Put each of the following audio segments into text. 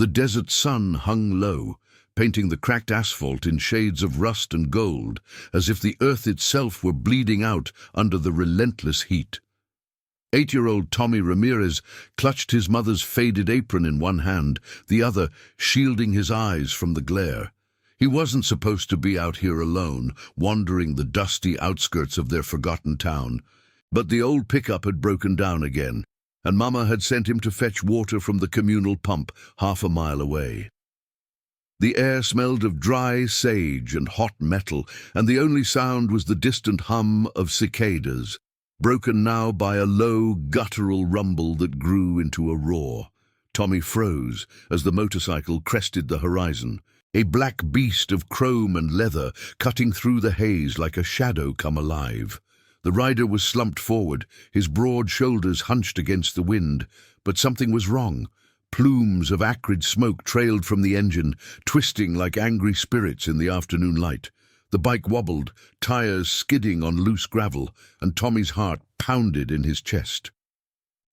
The desert sun hung low, painting the cracked asphalt in shades of rust and gold, as if the earth itself were bleeding out under the relentless heat. 8-year-old Tommy Ramirez clutched his mother's faded apron in one hand, the other shielding his eyes from the glare. He wasn't supposed to be out here alone, wandering the dusty outskirts of their forgotten town. But the old pickup had broken down again, and Mama had sent him to fetch water from the communal pump half a mile away. The air smelled of dry sage and hot metal, and the only sound was the distant hum of cicadas, broken now by a low, guttural rumble that grew into a roar. Tommy froze as the motorcycle crested the horizon, a black beast of chrome and leather cutting through the haze like a shadow come alive. The rider was slumped forward, his broad shoulders hunched against the wind, but something was wrong. Plumes of acrid smoke trailed from the engine, twisting like angry spirits in the afternoon light. The bike wobbled, tires skidding on loose gravel, and Tommy's heart pounded in his chest.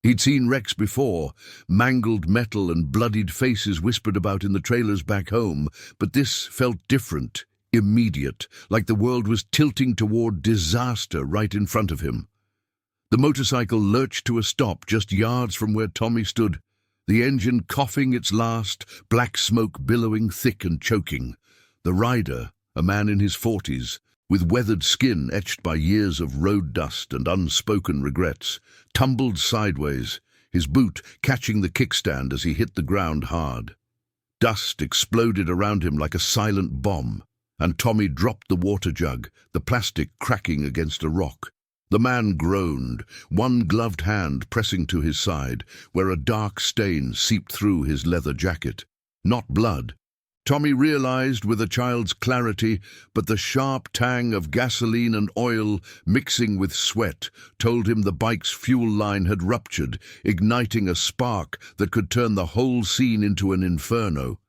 He'd seen wrecks before, mangled metal and bloodied faces whispered about in the trailers back home, but this felt different, immediate, like the world was tilting toward disaster right in front of him. The motorcycle lurched to a stop just yards from where Tommy stood, the engine coughing its last, black smoke billowing thick and choking. The rider, a man in his 40s, with weathered skin etched by years of road dust and unspoken regrets, tumbled sideways, his boot catching the kickstand as he hit the ground hard. Dust exploded around him like a silent bomb, and Tommy dropped the water jug, the plastic cracking against a rock. The man groaned, one gloved hand pressing to his side, where a dark stain seeped through his leather jacket. Not blood, Tommy realized with a child's clarity, but the sharp tang of gasoline and oil mixing with sweat told him the bike's fuel line had ruptured, igniting a spark that could turn the whole scene into an inferno.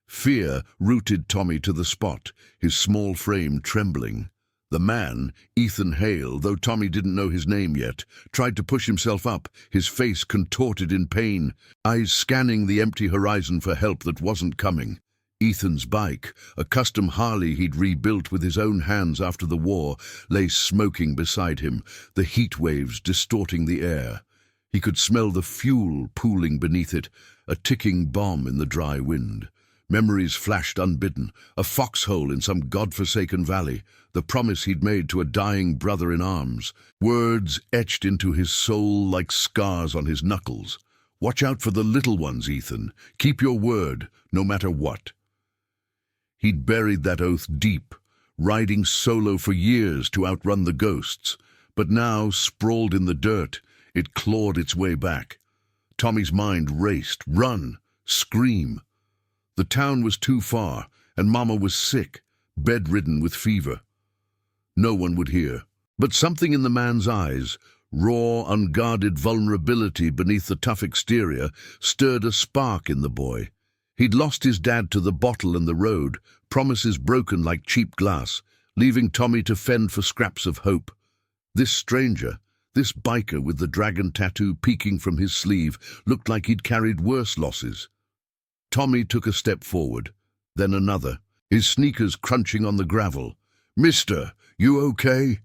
Fear rooted Tommy to the spot, his small frame trembling. The man, Ethan Hale, though Tommy didn't know his name yet, tried to push himself up, his face contorted in pain, eyes scanning the empty horizon for help that wasn't coming. Ethan's bike, a custom Harley he'd rebuilt with his own hands after the war, lay smoking beside him, the heat waves distorting the air. He could smell the fuel pooling beneath it, a ticking bomb in the dry wind. Memories flashed unbidden, a foxhole in some godforsaken valley, the promise he'd made to a dying brother in arms, words etched into his soul like scars on his knuckles. "Watch out for the little ones, Ethan. Keep your word, no matter what." He'd buried that oath deep, riding solo for years to outrun the ghosts, but now, sprawled in the dirt, it clawed its way back. Tommy's mind raced, run, scream. The town was too far, and Mama was sick, bedridden with fever. No one would hear, but something in the man's eyes, raw, unguarded vulnerability beneath the tough exterior, stirred a spark in the boy. He'd lost his dad to the bottle and the road, promises broken like cheap glass, leaving Tommy to fend for scraps of hope. This stranger, this biker with the dragon tattoo peeking from his sleeve, looked like he'd carried worse losses. Tommy took a step forward, then another, his sneakers crunching on the gravel. "Mister, you okay?"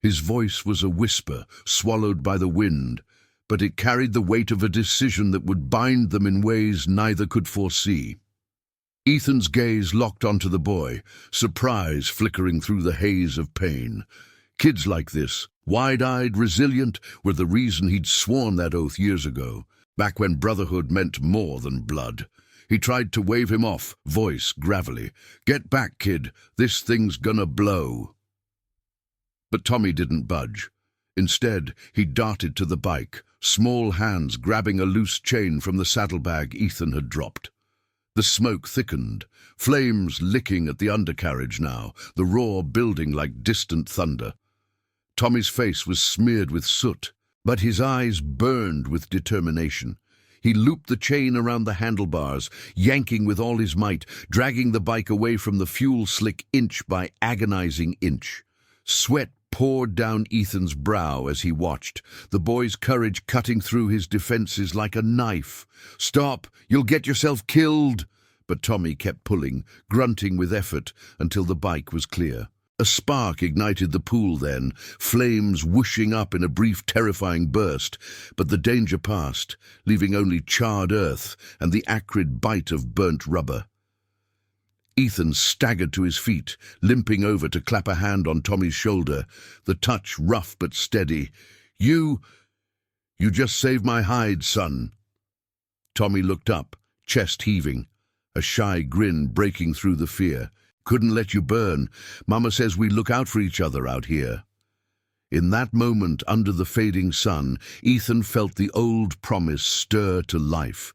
His voice was a whisper, swallowed by the wind, but it carried the weight of a decision that would bind them in ways neither could foresee. Ethan's gaze locked onto the boy, surprise flickering through the haze of pain. Kids like this, wide-eyed, resilient, were the reason he'd sworn that oath years ago, back when brotherhood meant more than blood. He tried to wave him off, voice gravelly. "Get back, kid. This thing's gonna blow." But Tommy didn't budge. Instead, he darted to the bike, small hands grabbing a loose chain from the saddlebag Ethan had dropped. The smoke thickened, flames licking at the undercarriage now, the roar building like distant thunder. Tommy's face was smeared with soot, but his eyes burned with determination. He looped the chain around the handlebars, yanking with all his might, dragging the bike away from the fuel slick inch by agonizing inch. Sweat poured down Ethan's brow as he watched, the boy's courage cutting through his defenses like a knife. "Stop! You'll get yourself killed!" But Tommy kept pulling, grunting with effort, until the bike was clear. A spark ignited the pool then, flames whooshing up in a brief terrifying burst, but the danger passed, leaving only charred earth and the acrid bite of burnt rubber. Ethan staggered to his feet, limping over to clap a hand on Tommy's shoulder, the touch rough but steady. You just saved my hide, son." Tommy looked up, chest heaving, a shy grin breaking through the fear. "Couldn't let you burn. Mama says we look out for each other out here." In that moment, under the fading sun, Ethan felt the old promise stir to life.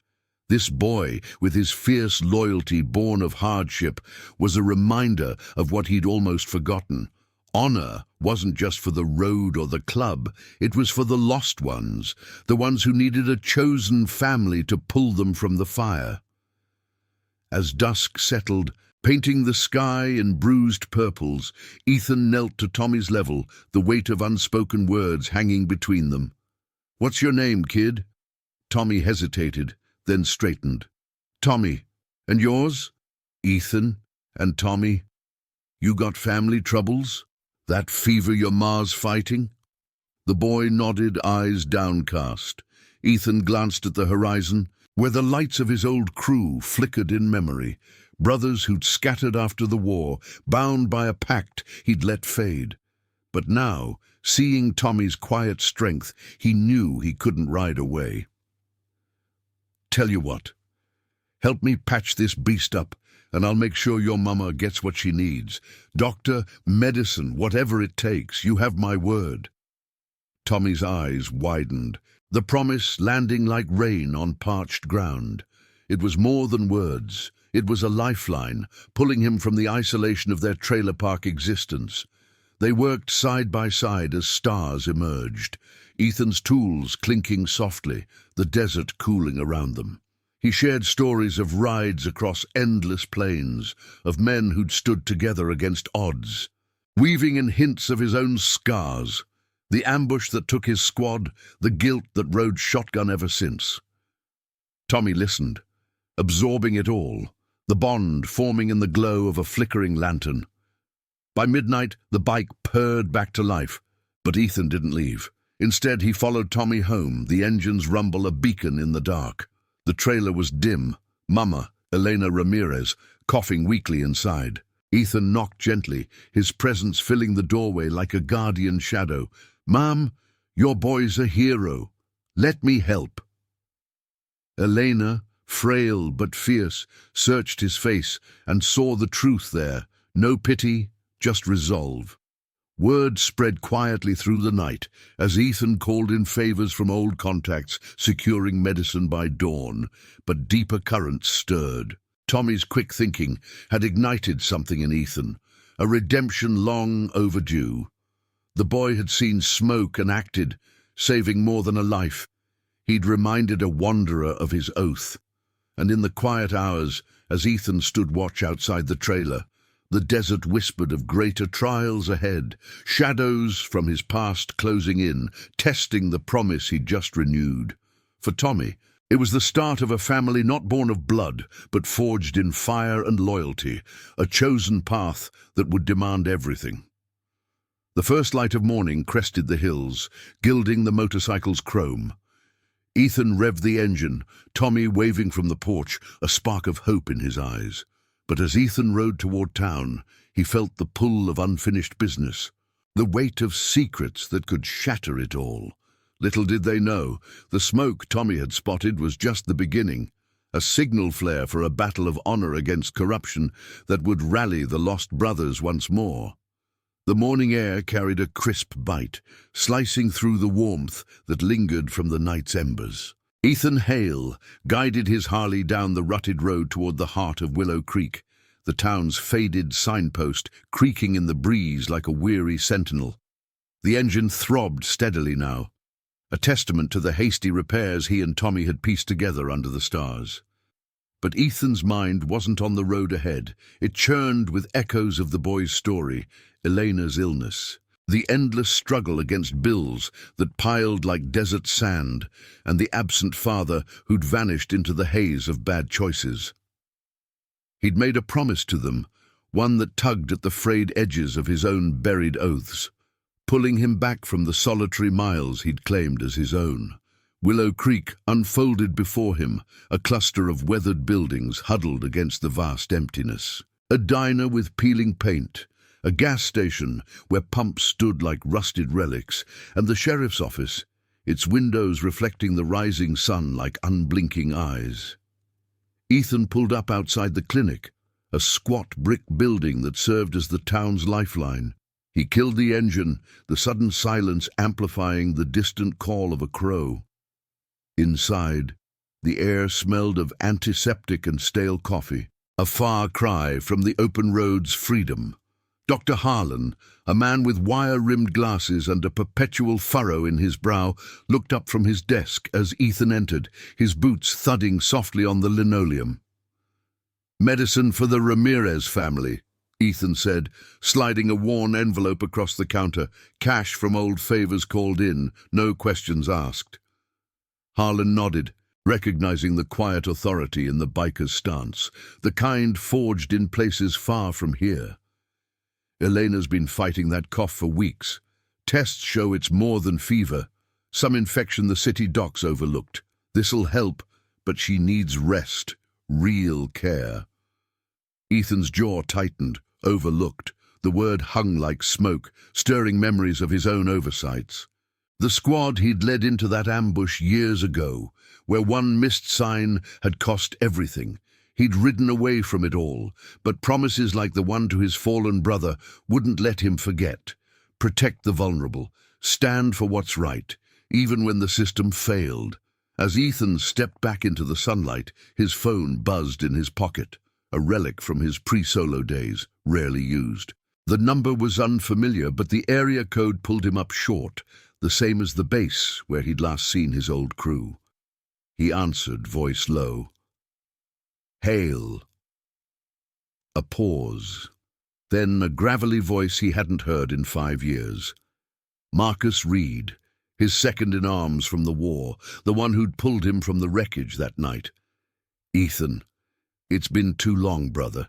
This boy, with his fierce loyalty born of hardship, was a reminder of what he'd almost forgotten. Honor wasn't just for the road or the club, it was for the lost ones, the ones who needed a chosen family to pull them from the fire. As dusk settled, painting the sky in bruised purples, Ethan knelt to Tommy's level, the weight of unspoken words hanging between them. "What's your name, kid?" Tommy hesitated, then straightened. "Tommy. And yours?" "Ethan. And Tommy. You got family troubles? That fever your ma's fighting?" The boy nodded, eyes downcast. Ethan glanced at the horizon, where the lights of his old crew flickered in memory, brothers who'd scattered after the war, bound by a pact he'd let fade. But now, seeing Tommy's quiet strength, he knew he couldn't ride away. "Tell you what, help me patch this beast up, and I'll make sure your mama gets what she needs. Doctor, medicine, whatever it takes, you have my word." Tommy's eyes widened, the promise landing like rain on parched ground. It was more than words. It was a lifeline, pulling him from the isolation of their trailer park existence. They worked side by side as stars emerged, Ethan's tools clinking softly, the desert cooling around them. He shared stories of rides across endless plains, of men who'd stood together against odds, weaving in hints of his own scars, the ambush that took his squad, the guilt that rode shotgun ever since. Tommy listened, absorbing it all, the bond forming in the glow of a flickering lantern. By midnight, the bike purred back to life, but Ethan didn't leave. Instead, he followed Tommy home, the engine's rumble a beacon in the dark. The trailer was dim, Mama, Elena Ramirez, coughing weakly inside. Ethan knocked gently, his presence filling the doorway like a guardian shadow. "Mom, your boy's a hero. Let me help." Elena, frail but fierce, searched his face and saw the truth there. No pity, just resolve. Word spread quietly through the night as Ethan called in favors from old contacts, securing medicine by dawn, but deeper currents stirred. Tommy's quick thinking had ignited something in Ethan, a redemption long overdue. The boy had seen smoke and acted, saving more than a life. He'd reminded a wanderer of his oath. And in the quiet hours, as Ethan stood watch outside the trailer, the desert whispered of greater trials ahead, shadows from his past closing in, testing the promise he'd just renewed. For Tommy, it was the start of a family not born of blood, but forged in fire and loyalty, a chosen path that would demand everything. The first light of morning crested the hills, gilding the motorcycle's chrome. Ethan revved the engine, Tommy waving from the porch, a spark of hope in his eyes. But as Ethan rode toward town, he felt the pull of unfinished business, the weight of secrets that could shatter it all. Little did they know, the smoke Tommy had spotted was just the beginning, a signal flare for a battle of honor against corruption that would rally the lost brothers once more. The morning air carried a crisp bite, slicing through the warmth that lingered from the night's embers. Ethan Hale guided his Harley down the rutted road toward the heart of Willow Creek, the town's faded signpost creaking in the breeze like a weary sentinel. The engine throbbed steadily now, a testament to the hasty repairs he and Tommy had pieced together under the stars. But Ethan's mind wasn't on the road ahead. It churned with echoes of the boy's story, Elena's illness. The endless struggle against bills that piled like desert sand, and the absent father who'd vanished into the haze of bad choices. He'd made a promise to them, one that tugged at the frayed edges of his own buried oaths, pulling him back from the solitary miles he'd claimed as his own. Willow Creek unfolded before him, a cluster of weathered buildings huddled against the vast emptiness. A diner with peeling paint, a gas station where pumps stood like rusted relics, and the sheriff's office, its windows reflecting the rising sun like unblinking eyes. Ethan pulled up outside the clinic, a squat brick building that served as the town's lifeline. He killed the engine, the sudden silence amplifying the distant call of a crow. Inside, the air smelled of antiseptic and stale coffee, a far cry from the open road's freedom. Dr. Harlan, a man with wire-rimmed glasses and a perpetual furrow in his brow, looked up from his desk as Ethan entered, his boots thudding softly on the linoleum. "Medicine for the Ramirez family," Ethan said, sliding a worn envelope across the counter. "Cash from old favors called in, no questions asked." Harlan nodded, recognizing the quiet authority in the biker's stance, the kind forged in places far from here. "Elena's been fighting that cough for weeks. Tests show it's more than fever. Some infection the city docs overlooked. This'll help, but she needs rest, real care." Ethan's jaw tightened, overlooked. The word hung like smoke, stirring memories of his own oversights. The squad he'd led into that ambush years ago, where one missed sign had cost everything. He'd ridden away from it all, but promises like the one to his fallen brother wouldn't let him forget. Protect the vulnerable, stand for what's right, even when the system failed. As Ethan stepped back into the sunlight, his phone buzzed in his pocket, a relic from his pre-solo days, rarely used. The number was unfamiliar, but the area code pulled him up short, the same as the base where he'd last seen his old crew. He answered, voice low. "Hail." A pause. Then a gravelly voice he hadn't heard in 5 years. Marcus Reed, his second in arms from the war, the one who'd pulled him from the wreckage that night. "Ethan, it's been too long, brother.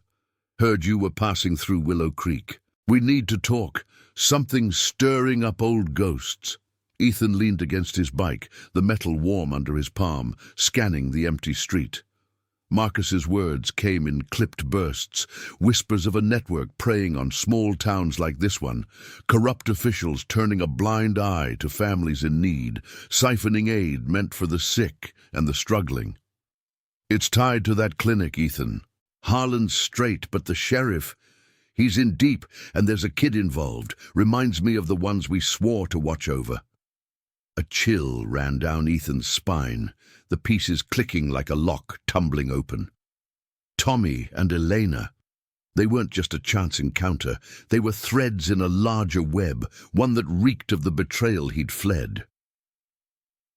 Heard you were passing through Willow Creek. We need to talk. Something's stirring up old ghosts." Ethan leaned against his bike, the metal warm under his palm, scanning the empty street. Marcus's words came in clipped bursts, whispers of a network preying on small towns like this one, corrupt officials turning a blind eye to families in need, siphoning aid meant for the sick and the struggling. "It's tied to that clinic, Ethan. Harlan's straight, but the sheriff, he's in deep, and there's a kid involved. Reminds me of the ones we swore to watch over." A chill ran down Ethan's spine, the pieces clicking like a lock tumbling open. Tommy and Elena. They weren't just a chance encounter. They were threads in a larger web, one that reeked of the betrayal he'd fled.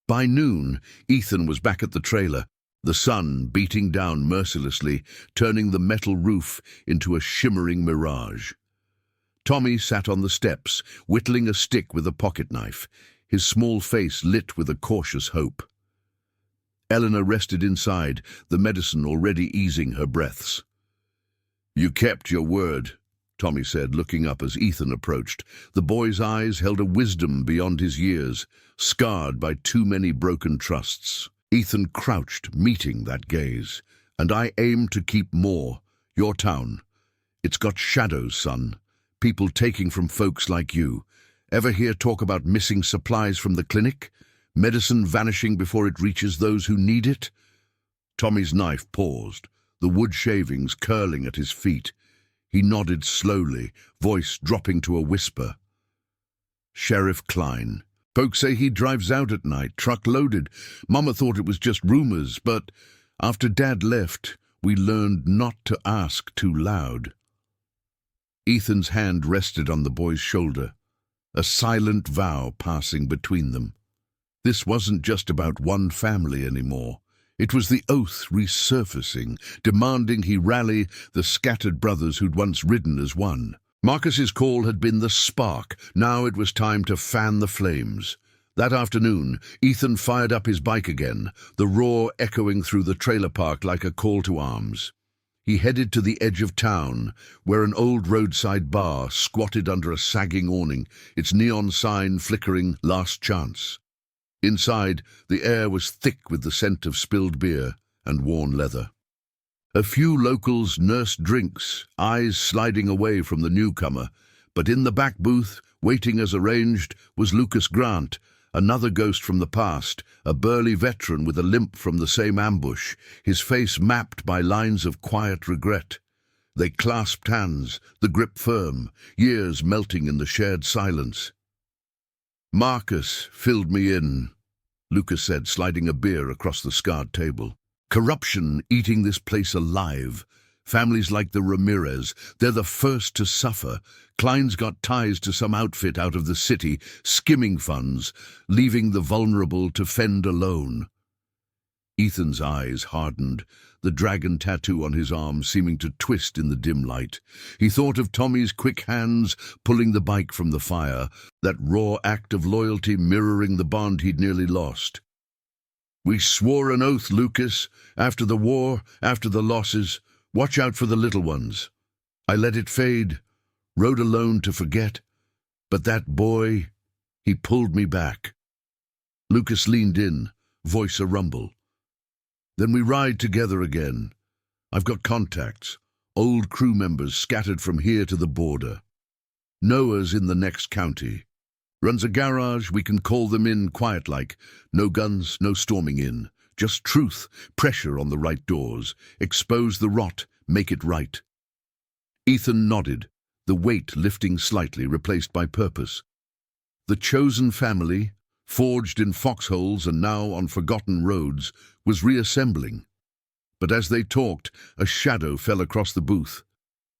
By noon, Ethan was back at the trailer, the sun beating down mercilessly, turning the metal roof into a shimmering mirage. Tommy sat on the steps, whittling a stick with a pocket knife, his small face lit with a cautious hope. Eleanor rested inside, the medicine already easing her breaths. "You kept your word," Tommy said, looking up as Ethan approached. The boy's eyes held a wisdom beyond his years, scarred by too many broken trusts. Ethan crouched, meeting that gaze. "And I aim to keep more. Your town. It's got shadows, son. People taking from folks like you. Ever hear talk about missing supplies from the clinic? Medicine vanishing before it reaches those who need it?" Tommy's knife paused, the wood shavings curling at his feet. He nodded slowly, voice dropping to a whisper. "Sheriff Klein. Folks say he drives out at night, truck loaded. Mama thought it was just rumors, but after Dad left, we learned not to ask too loud." Ethan's hand rested on the boy's shoulder, a silent vow passing between them. This wasn't just about one family anymore. It was the oath resurfacing, demanding he rally the scattered brothers who'd once ridden as one. Marcus's call had been the spark. Now it was time to fan the flames. That afternoon, Ethan fired up his bike again, the roar echoing through the trailer park like a call to arms. He headed to the edge of town, where an old roadside bar squatted under a sagging awning, its neon sign flickering "Last Chance." Inside, the air was thick with the scent of spilled beer and worn leather. A few locals nursed drinks, eyes sliding away from the newcomer, but in the back booth, waiting as arranged, was Lucas Grant, another ghost from the past, a burly veteran with a limp from the same ambush, his face mapped by lines of quiet regret. They clasped hands, the grip firm, years melting in the shared silence. "Marcus filled me in," Lucas said, sliding a beer across the scarred table. "Corruption eating this place alive. Families like the Ramirez, they're the first to suffer. Klein's got ties to some outfit out of the city, skimming funds, leaving the vulnerable to fend alone." Ethan's eyes hardened, the dragon tattoo on his arm seeming to twist in the dim light. He thought of Tommy's quick hands pulling the bike from the fire, that raw act of loyalty mirroring the bond he'd nearly lost. "We swore an oath, Lucas, after the war, after the losses. Watch out for the little ones. I let it fade, rode alone to forget. But that boy, he pulled me back." Lucas leaned in, voice a rumble. "Then we ride together again. I've got contacts, old crew members scattered from here to the border. Noah's in the next county. Runs a garage, we can call them in quiet-like. No guns, no storming in. Just truth, pressure on the right doors. Expose the rot, make it right." Ethan nodded, the weight lifting slightly, replaced by purpose. The chosen family, forged in foxholes and now on forgotten roads, was reassembling. But as they talked, a shadow fell across the booth.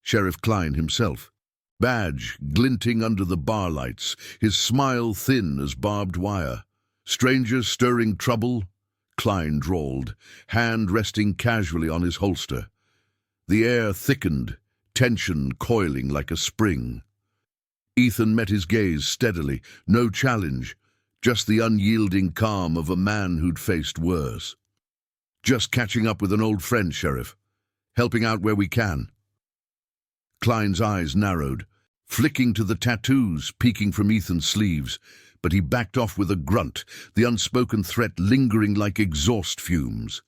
Sheriff Klein himself. Badge glinting under the bar lights, his smile thin as barbed wire. "Strangers stirring trouble?" Klein drawled, hand resting casually on his holster. The air thickened, tension coiling like a spring. Ethan met his gaze steadily, no challenge, just the unyielding calm of a man who'd faced worse. "Just catching up with an old friend, Sheriff. Helping out where we can." Klein's eyes narrowed, flicking to the tattoos peeking from Ethan's sleeves, but he backed off with a grunt, the unspoken threat lingering like exhaust fumes.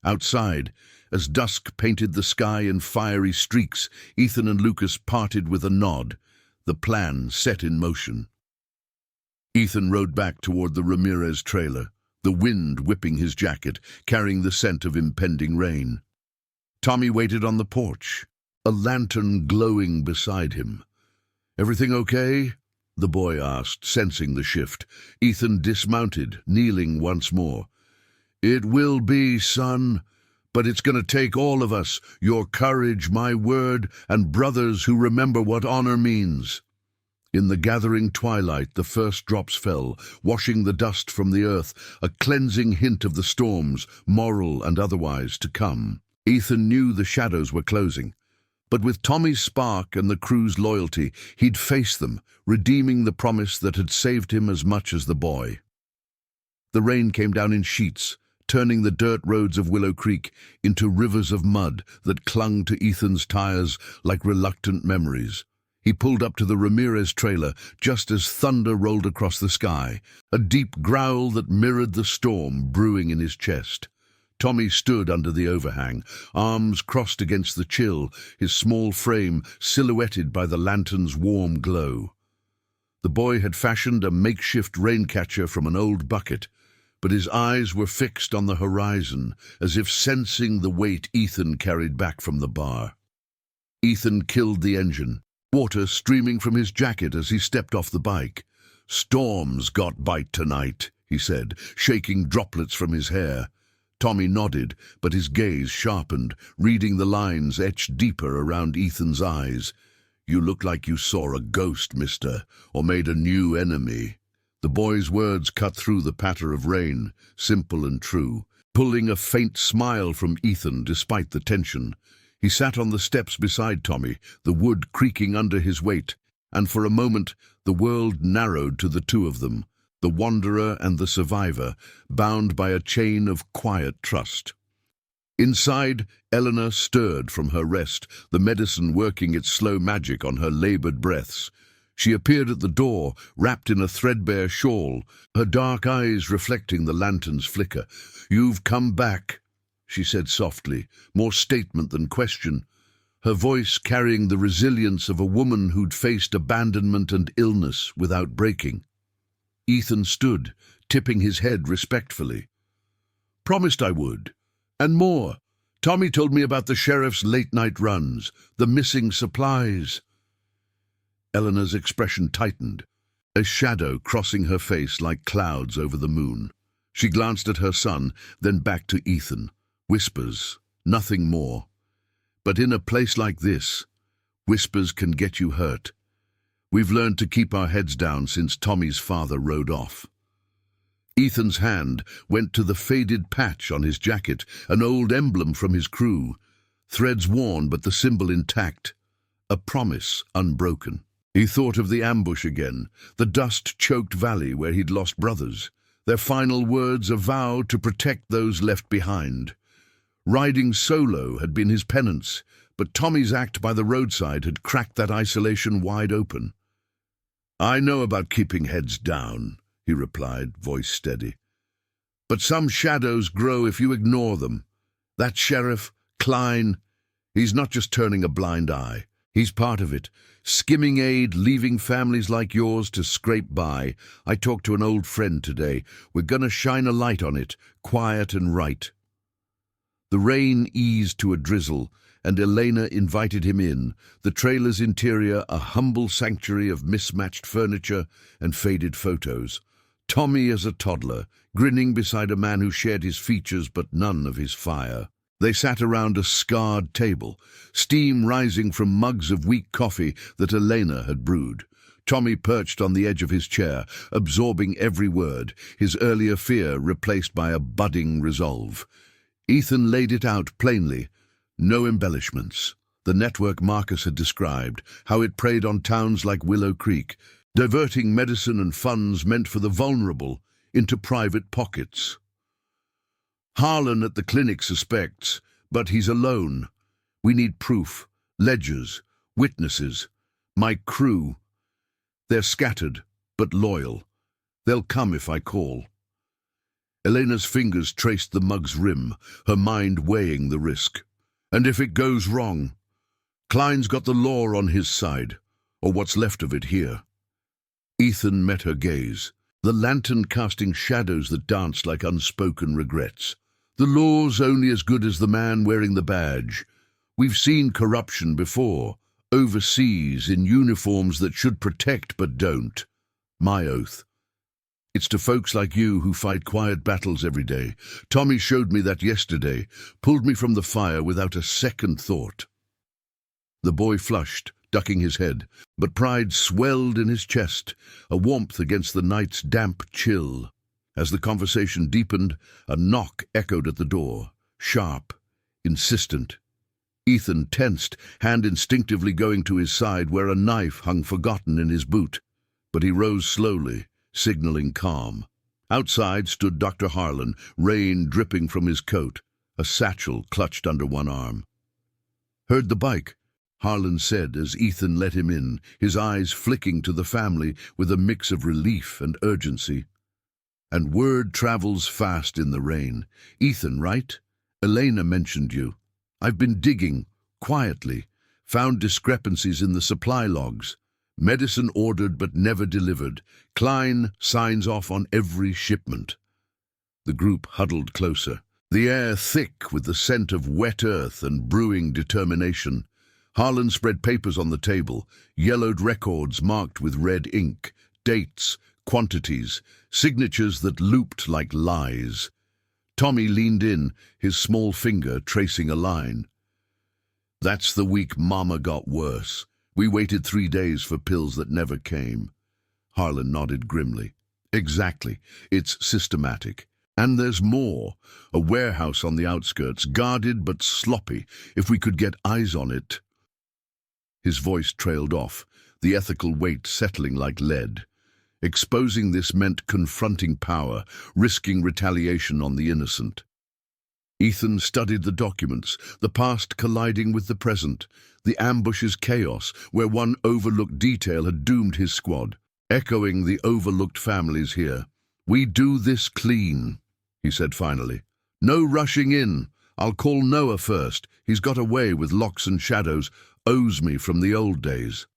Outside, as dusk painted the sky in fiery streaks, Ethan and Lucas parted with a nod, the plan set in motion. Ethan rode back toward the Ramirez trailer, the wind whipping his jacket, carrying the scent of impending rain. Tommy waited on the porch, a lantern glowing beside him. "Everything okay?" the boy asked, sensing the shift. Ethan dismounted, kneeling once more. "It will be, son, but it's going to take all of us, your courage, my word, and brothers who remember what honor means." In the gathering twilight, the first drops fell, washing the dust from the earth, a cleansing hint of the storms, moral and otherwise, to come. Ethan knew the shadows were closing. But with Tommy's spark and the crew's loyalty, he'd face them, redeeming the promise that had saved him as much as the boy. The rain came down in sheets, turning the dirt roads of Willow Creek into rivers of mud that clung to Ethan's tires like reluctant memories. He pulled up to the Ramirez trailer just as thunder rolled across the sky, a deep growl that mirrored the storm brewing in his chest. Tommy stood under the overhang, arms crossed against the chill, his small frame silhouetted by the lantern's warm glow. The boy had fashioned a makeshift rain-catcher from an old bucket, but his eyes were fixed on the horizon, as if sensing the weight Ethan carried back from the bar. Ethan killed the engine, water streaming from his jacket as he stepped off the bike. "Storm's got bite tonight," he said, shaking droplets from his hair. Tommy nodded, but his gaze sharpened, reading the lines etched deeper around Ethan's eyes. "You look like you saw a ghost, mister, or made a new enemy." The boy's words cut through the patter of rain, simple and true, pulling a faint smile from Ethan despite the tension. He sat on the steps beside Tommy, the wood creaking under his weight, and for a moment the world narrowed to the two of them, the wanderer and the survivor, bound by a chain of quiet trust. Inside, Eleanor stirred from her rest, the medicine working its slow magic on her labored breaths. She appeared at the door, wrapped in a threadbare shawl, her dark eyes reflecting the lantern's flicker. "You've come back," she said softly, more statement than question, her voice carrying the resilience of a woman who'd faced abandonment and illness without breaking. Ethan stood, tipping his head respectfully. "Promised I would. And more. Tommy told me about the sheriff's late-night runs, the missing supplies." Eleanor's expression tightened, a shadow crossing her face like clouds over the moon. She glanced at her son, then back to Ethan. Whispers, nothing more. But in a place like this, whispers can get you hurt. We've learned to keep our heads down since Tommy's father rode off. Ethan's hand went to the faded patch on his jacket, an old emblem from his crew. Threads worn, but the symbol intact. A promise unbroken. He thought of the ambush again, the dust-choked valley where he'd lost brothers. Their final words a vow to protect those left behind. Riding solo had been his penance, but Tommy's act by the roadside had cracked that isolation wide open. "I know about keeping heads down," he replied, voice steady. "But some shadows grow if you ignore them. That sheriff, Klein, he's not just turning a blind eye. He's part of it, skimming aid, leaving families like yours to scrape by. I talked to an old friend today. We're gonna shine a light on it, quiet and right." The rain eased to a drizzle, and Elena invited him in, the trailer's interior a humble sanctuary of mismatched furniture and faded photos. Tommy as a toddler, grinning beside a man who shared his features but none of his fire. They sat around a scarred table, steam rising from mugs of weak coffee that Elena had brewed. Tommy perched on the edge of his chair, absorbing every word, his earlier fear replaced by a budding resolve. Ethan laid it out plainly, no embellishments. The network Marcus had described, how it preyed on towns like Willow Creek, diverting medicine and funds meant for the vulnerable into private pockets. Harlan at the clinic suspects, but he's alone. We need proof, ledgers, witnesses. My crew. They're scattered, but loyal. They'll come if I call. Elena's fingers traced the mug's rim, her mind weighing the risk. And if it goes wrong? Klein's got the law on his side, or what's left of it here. Ethan met her gaze, the lantern casting shadows that danced like unspoken regrets. The law's only as good as the man wearing the badge. We've seen corruption before, overseas, in uniforms that should protect but don't. My oath. It's to folks like you who fight quiet battles every day. Tommy showed me that yesterday, pulled me from the fire without a second thought. The boy flushed, ducking his head, but pride swelled in his chest, a warmth against the night's damp chill. As the conversation deepened, a knock echoed at the door, sharp, insistent. Ethan tensed, hand instinctively going to his side where a knife hung forgotten in his boot. But he rose slowly, signaling calm. Outside stood Dr. Harlan, rain dripping from his coat, a satchel clutched under one arm. "Heard the bike," Harlan said as Ethan let him in, his eyes flicking to the family with a mix of relief and urgency. "And word travels fast in the rain. Ethan, right? Elena mentioned you. I've been digging, quietly, found discrepancies in the supply logs. Medicine ordered but never delivered. Klein signs off on every shipment." The group huddled closer, the air thick with the scent of wet earth and brewing determination. Harlan spread papers on the table, yellowed records marked with red ink, dates, quantities, signatures that looped like lies. Tommy leaned in, his small finger tracing a line. "That's the week Mama got worse. We waited 3 days for pills that never came." Harlan nodded grimly. "Exactly. It's systematic. And there's more. A warehouse on the outskirts, guarded but sloppy. If we could get eyes on it. His voice trailed off, the ethical weight settling like lead. Exposing this meant confronting power, risking retaliation on the innocent. Ethan studied the documents, the past colliding with the present, the ambush's chaos, where one overlooked detail had doomed his squad, echoing the overlooked families here. "We do this clean," he said finally. "No rushing in. I'll call Noah first. He's got away with locks and shadows, owes me from the old days.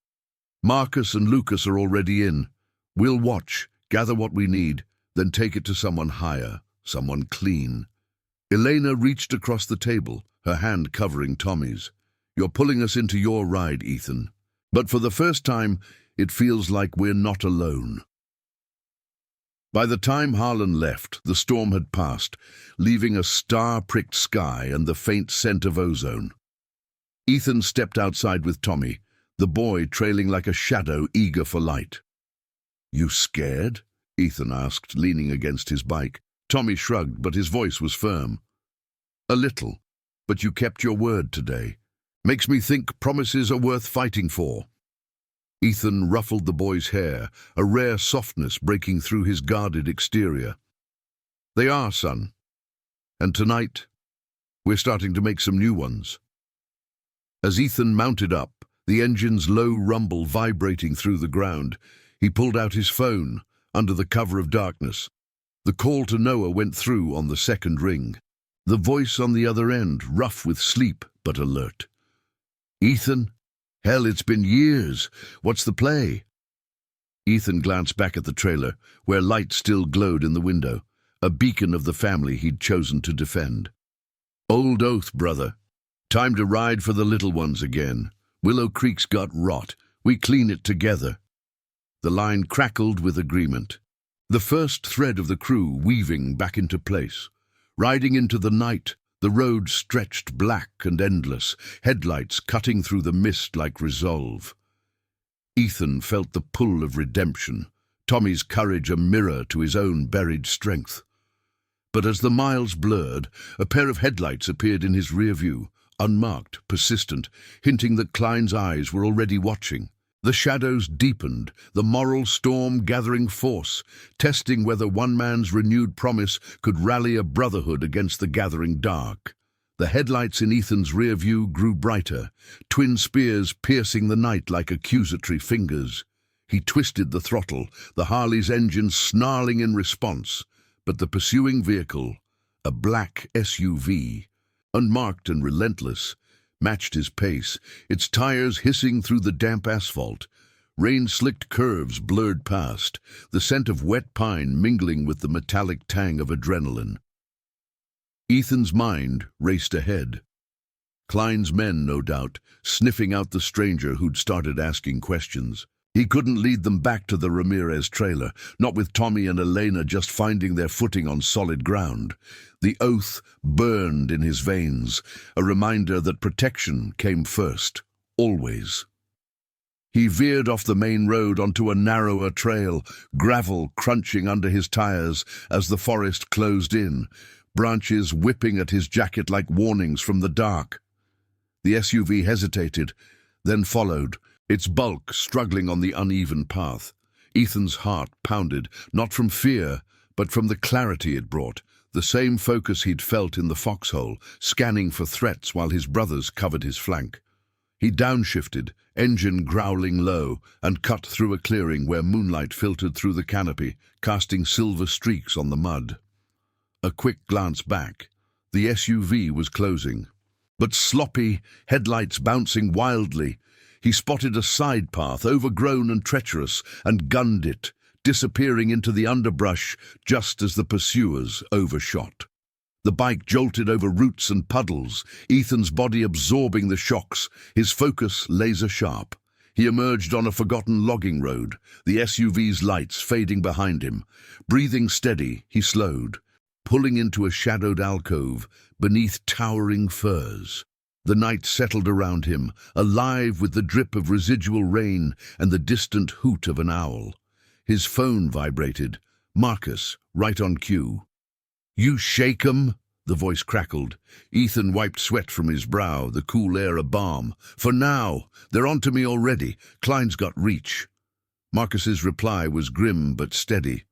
Marcus and Lucas are already in. We'll watch, gather what we need, then take it to someone higher, someone clean." Elena reached across the table, her hand covering Tommy's. "You're pulling us into your ride, Ethan. But for the first time, it feels like we're not alone." By the time Harlan left, the storm had passed, leaving a star-pricked sky and the faint scent of ozone. Ethan stepped outside with Tommy, the boy trailing like a shadow, eager for light. "You scared?" Ethan asked, leaning against his bike. Tommy shrugged, but his voice was firm. "A little, but you kept your word today. Makes me think promises are worth fighting for." Ethan ruffled the boy's hair, a rare softness breaking through his guarded exterior. "They are, son. And tonight, we're starting to make some new ones." As Ethan mounted up, the engine's low rumble vibrating through the ground, he pulled out his phone, under the cover of darkness. The call to Noah went through on the second ring. The voice on the other end, rough with sleep but alert. "Ethan? Hell, it's been years. What's the play?" Ethan glanced back at the trailer, where light still glowed in the window, a beacon of the family he'd chosen to defend. "Old oath, brother. Time to ride for the little ones again. Willow Creek's got rot. We clean it together." The line crackled with agreement. The first thread of the crew weaving back into place. Riding into the night, the road stretched black and endless, headlights cutting through the mist like resolve. Ethan felt the pull of redemption, Tommy's courage a mirror to his own buried strength. But as the miles blurred, a pair of headlights appeared in his rear view, unmarked, persistent, hinting that Klein's eyes were already watching. The shadows deepened, the moral storm gathering force, testing whether one man's renewed promise could rally a brotherhood against the gathering dark. The headlights in Ethan's rear view grew brighter, twin spears piercing the night like accusatory fingers. He twisted the throttle, the Harley's engine snarling in response, but the pursuing vehicle, a black SUV, unmarked and relentless, matched his pace, its tires hissing through the damp asphalt. Rain-slicked curves blurred past, the scent of wet pine mingling with the metallic tang of adrenaline. Ethan's mind raced ahead. Klein's men, no doubt, sniffing out the stranger who'd started asking questions. He couldn't lead them back to the Ramirez trailer, not with Tommy and Elena just finding their footing on solid ground. The oath burned in his veins, a reminder that protection came first, always. He veered off the main road onto a narrower trail, gravel crunching under his tires as the forest closed in, branches whipping at his jacket like warnings from the dark. The SUV hesitated, then followed, its bulk struggling on the uneven path. Ethan's heart pounded, not from fear, but from the clarity it brought, the same focus he'd felt in the foxhole, scanning for threats while his brothers covered his flank. He downshifted, engine growling low, and cut through a clearing where moonlight filtered through the canopy, casting silver streaks on the mud. A quick glance back. The SUV was closing. But sloppy, headlights bouncing wildly. He spotted a side path, overgrown and treacherous, and gunned it, disappearing into the underbrush just as the pursuers overshot. The bike jolted over roots and puddles, Ethan's body absorbing the shocks, his focus laser-sharp. He emerged on a forgotten logging road, the SUV's lights fading behind him. Breathing steady, he slowed, pulling into a shadowed alcove beneath towering firs. The night settled around him, alive with the drip of residual rain and the distant hoot of an owl. His phone vibrated. Marcus, right on cue. You shake 'em? The voice crackled. Ethan wiped sweat from his brow, the cool air a balm. For now, they're onto me already. Klein's got reach. Marcus's reply was grim but steady.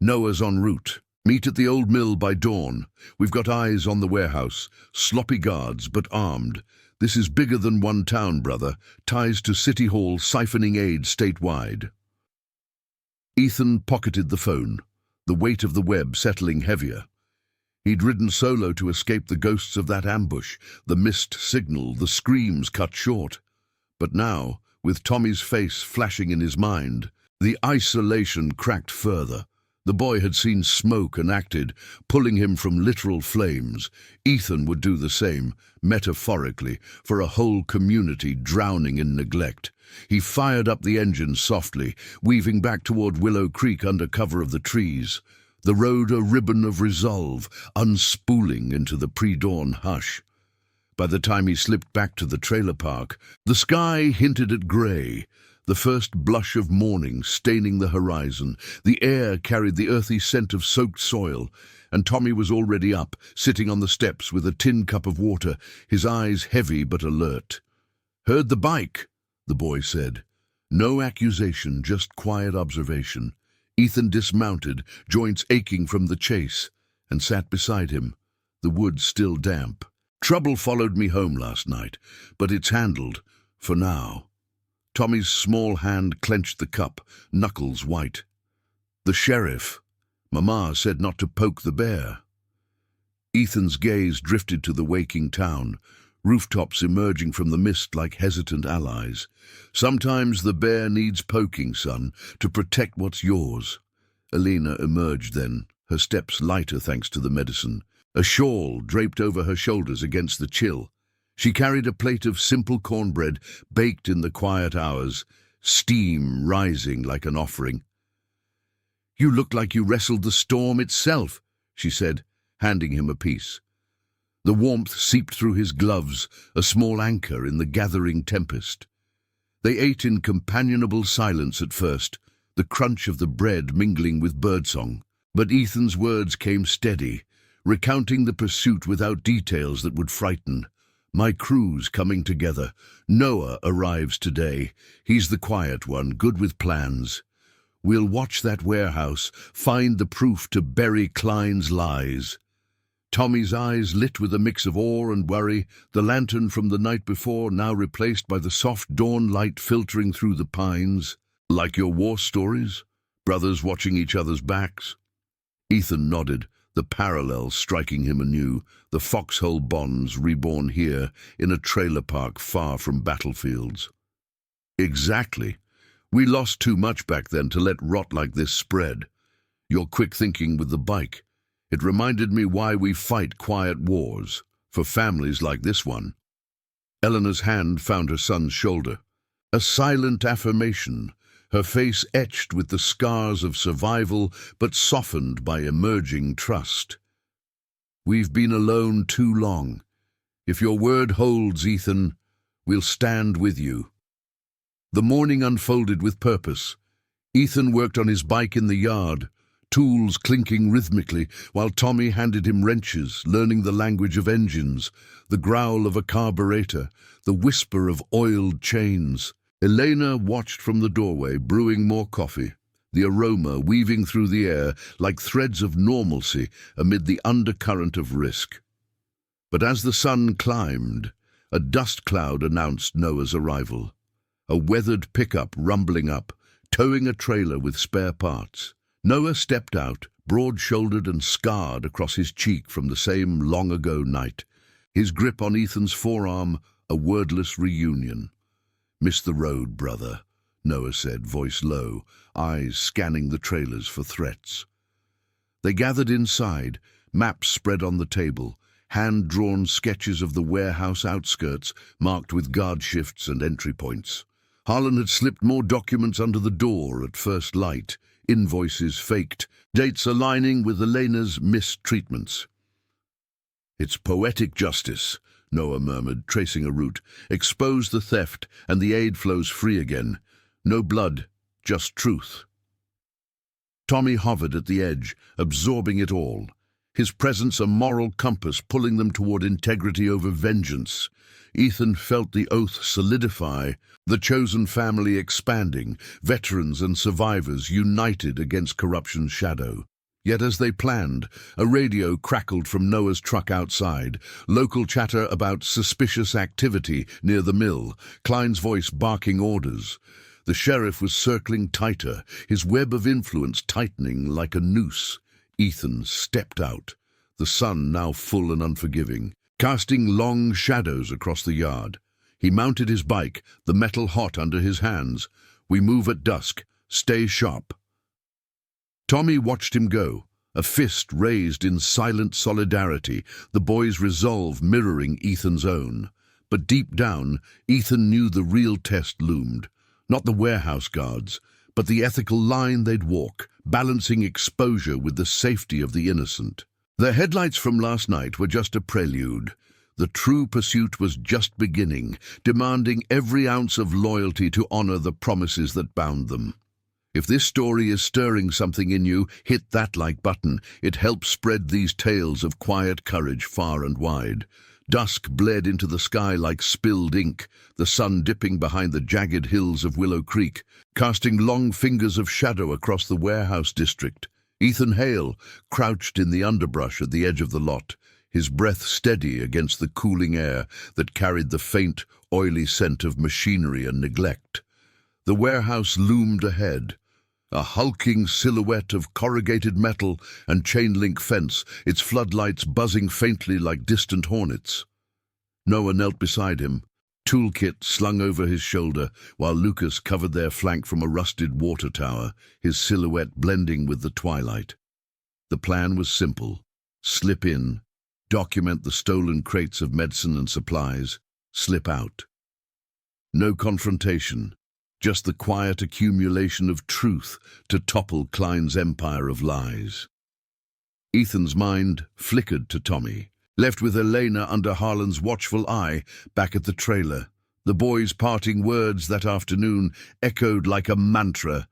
Noah's en route. Meet at the old mill by dawn. We've got eyes on the warehouse. Sloppy guards, but armed. This is bigger than one town, brother. Ties to City Hall, siphoning aid statewide. Ethan pocketed the phone, the weight of the web settling heavier. He'd ridden solo to escape the ghosts of that ambush, the missed signal, the screams cut short. But now, with Tommy's face flashing in his mind, the isolation cracked further. The boy had seen smoke and acted, pulling him from literal flames. Ethan would do the same, metaphorically, for a whole community drowning in neglect. He fired up the engine softly, weaving back toward Willow Creek under cover of the trees. The road a ribbon of resolve, unspooling into the pre-dawn hush. By the time he slipped back to the trailer park, the sky hinted at grey, the first blush of morning staining the horizon. The air carried the earthy scent of soaked soil, and Tommy was already up, sitting on the steps with a tin cup of water, his eyes heavy but alert. "Heard the bike," the boy said. No accusation, just quiet observation. Ethan dismounted, joints aching from the chase, and sat beside him, the woods still damp. "Trouble followed me home last night, but it's handled, for now." Tommy's small hand clenched the cup, knuckles white. "The sheriff. Mama said not to poke the bear." Ethan's gaze drifted to the waking town, rooftops emerging from the mist like hesitant allies. "Sometimes the bear needs poking, son, to protect what's yours." Elena emerged then, her steps lighter thanks to the medicine, a shawl draped over her shoulders against the chill. She carried a plate of simple cornbread baked in the quiet hours, steam rising like an offering. "You look like you wrestled the storm itself," she said, handing him a piece. The warmth seeped through his gloves, a small anchor in the gathering tempest. They ate in companionable silence at first, the crunch of the bread mingling with birdsong. But Ethan's words came steady, recounting the pursuit without details that would frighten. "My crew's coming together. Noah arrives today. He's the quiet one, good with plans. We'll watch that warehouse, find the proof to bury Klein's lies." Tommy's eyes lit with a mix of awe and worry, the lantern from the night before now replaced by the soft dawn light filtering through the pines. "Like your war stories? Brothers watching each other's backs?" Ethan nodded, the parallels striking him anew, the foxhole bonds reborn here in a trailer park far from battlefields. "Exactly. We lost too much back then to let rot like this spread. Your quick thinking with the bike. It reminded me why we fight quiet wars, for families like this one." Eleanor's hand found her son's shoulder. A silent affirmation, her face etched with the scars of survival but softened by emerging trust. "We've been alone too long. If your word holds, Ethan, we'll stand with you." The morning unfolded with purpose. Ethan worked on his bike in the yard, tools clinking rhythmically, while Tommy handed him wrenches, learning the language of engines, the growl of a carburetor, the whisper of oiled chains. Elena watched from the doorway, brewing more coffee, the aroma weaving through the air like threads of normalcy amid the undercurrent of risk. But as the sun climbed, a dust cloud announced Noah's arrival. A weathered pickup rumbling up, towing a trailer with spare parts. Noah stepped out, broad-shouldered and scarred across his cheek from the same long-ago night. His grip on Ethan's forearm, a wordless reunion. "Miss the road, brother," Noah said, voice low, eyes scanning the trailers for threats. They gathered inside, maps spread on the table, hand-drawn sketches of the warehouse outskirts marked with guard shifts and entry points. Harlan had slipped more documents under the door at first light, invoices faked, dates aligning with Elena's missed treatments. "It's poetic justice," Noah murmured, tracing a route. "Expose the theft, and the aid flows free again. No blood, just truth." Tommy hovered at the edge, absorbing it all. his presence a moral compass pulling them toward integrity over vengeance. Ethan felt the oath solidify, the chosen family expanding, veterans and survivors united against corruption's shadow. Yet as they planned, a radio crackled from Noah's truck outside, local chatter about suspicious activity near the mill, Klein's voice barking orders. The sheriff was circling tighter, his web of influence tightening like a noose. Ethan stepped out, the sun now full and unforgiving, casting long shadows across the yard. He mounted his bike, the metal hot under his hands. "We move at dusk. Stay sharp." Tommy watched him go, a fist raised in silent solidarity, the boy's resolve mirroring Ethan's own. But deep down, Ethan knew the real test loomed. Not the warehouse guards, but the ethical line they'd walk, balancing exposure with the safety of the innocent. The headlights from last night were just a prelude. The true pursuit was just beginning, demanding every ounce of loyalty to honor the promises that bound them. If this story is stirring something in you, hit that like button. It helps spread these tales of quiet courage far and wide. Dusk bled into the sky like spilled ink, the sun dipping behind the jagged hills of Willow Creek, casting long fingers of shadow across the warehouse district. Ethan Hale crouched in the underbrush at the edge of the lot, his breath steady against the cooling air that carried the faint, oily scent of machinery and neglect. The warehouse loomed ahead, a hulking silhouette of corrugated metal and chain-link fence, its floodlights buzzing faintly like distant hornets. Noah knelt beside him, toolkit slung over his shoulder, while Lucas covered their flank from a rusted water tower, his silhouette blending with the twilight. The plan was simple. Slip in, document the stolen crates of medicine and supplies, slip out. No confrontation. Just the quiet accumulation of truth to topple Klein's empire of lies. Ethan's mind flickered to Tommy, left with Elena under Harlan's watchful eye back at the trailer. The boy's parting words that afternoon echoed like a mantra.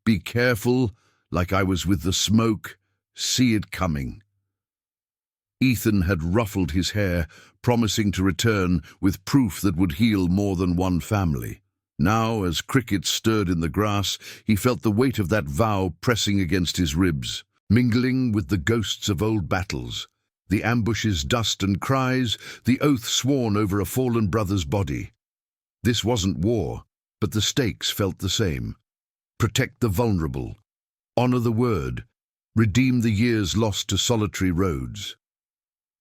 "Be careful, like I was with the smoke, see it coming." Ethan had ruffled his hair, promising to return with proof that would heal more than one family. Now, as crickets stirred in the grass, he felt the weight of that vow pressing against his ribs, mingling with the ghosts of old battles, the ambush's dust and cries, the oath sworn over a fallen brother's body. This wasn't war, but the stakes felt the same. Protect the vulnerable, honor the word, redeem the years lost to solitary roads.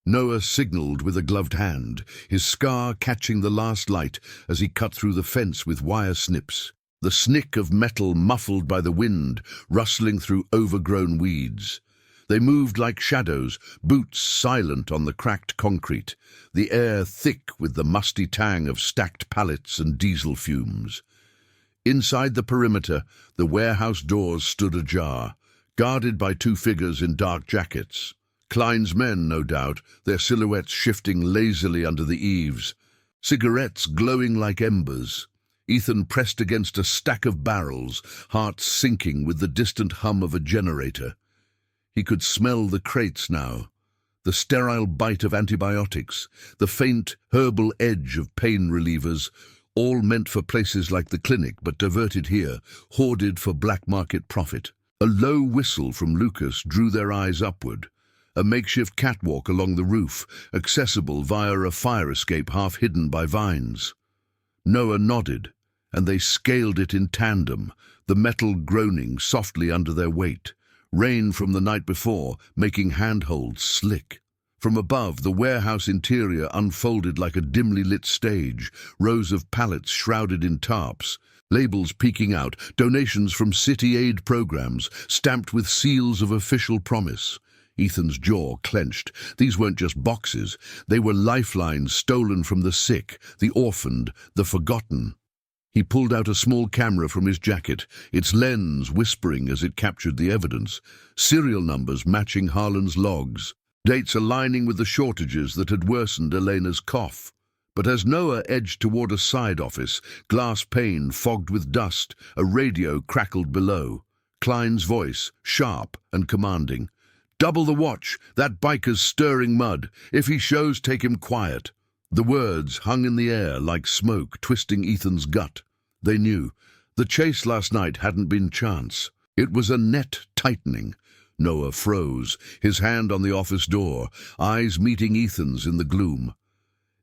Noah signaled with a gloved hand, his scar catching the last light as he cut through the fence with wire snips, the snick of metal muffled by the wind, rustling through overgrown weeds. They moved like shadows, boots silent on the cracked concrete, the air thick with the musty tang of stacked pallets and diesel fumes. Inside the perimeter, the warehouse doors stood ajar, guarded by two figures in dark jackets. Klein's men, no doubt, their silhouettes shifting lazily under the eaves. Cigarettes glowing like embers. Ethan pressed against a stack of barrels, heart sinking with the distant hum of a generator. He could smell the crates now, the sterile bite of antibiotics, the faint herbal edge of pain relievers, all meant for places like the clinic but diverted here, hoarded for black market profit. A low whistle from Lucas drew their eyes upward. A makeshift catwalk along the roof, accessible via a fire escape half hidden by vines. Noah nodded, and they scaled it in tandem, the metal groaning softly under their weight. Rain from the night before, making handholds slick. From above, the warehouse interior unfolded like a dimly lit stage, rows of pallets shrouded in tarps, labels peeking out, donations from city aid programs, stamped with seals of official promise. Ethan's jaw clenched. These weren't just boxes. They were lifelines stolen from the sick, the orphaned, the forgotten. He pulled out a small camera from his jacket, its lens whispering as it captured the evidence. Serial numbers matching Harlan's logs. Dates aligning with the shortages that had worsened Elena's cough. But as Noah edged toward a side office, glass pane fogged with dust, a radio crackled below. Klein's voice, sharp and commanding. Double the watch. That biker's stirring mud. If he shows, take him quiet." The words hung in the air like smoke, twisting Ethan's gut. They knew. The chase last night hadn't been chance. It was a net tightening. Noah froze, his hand on the office door, eyes meeting Ethan's in the gloom.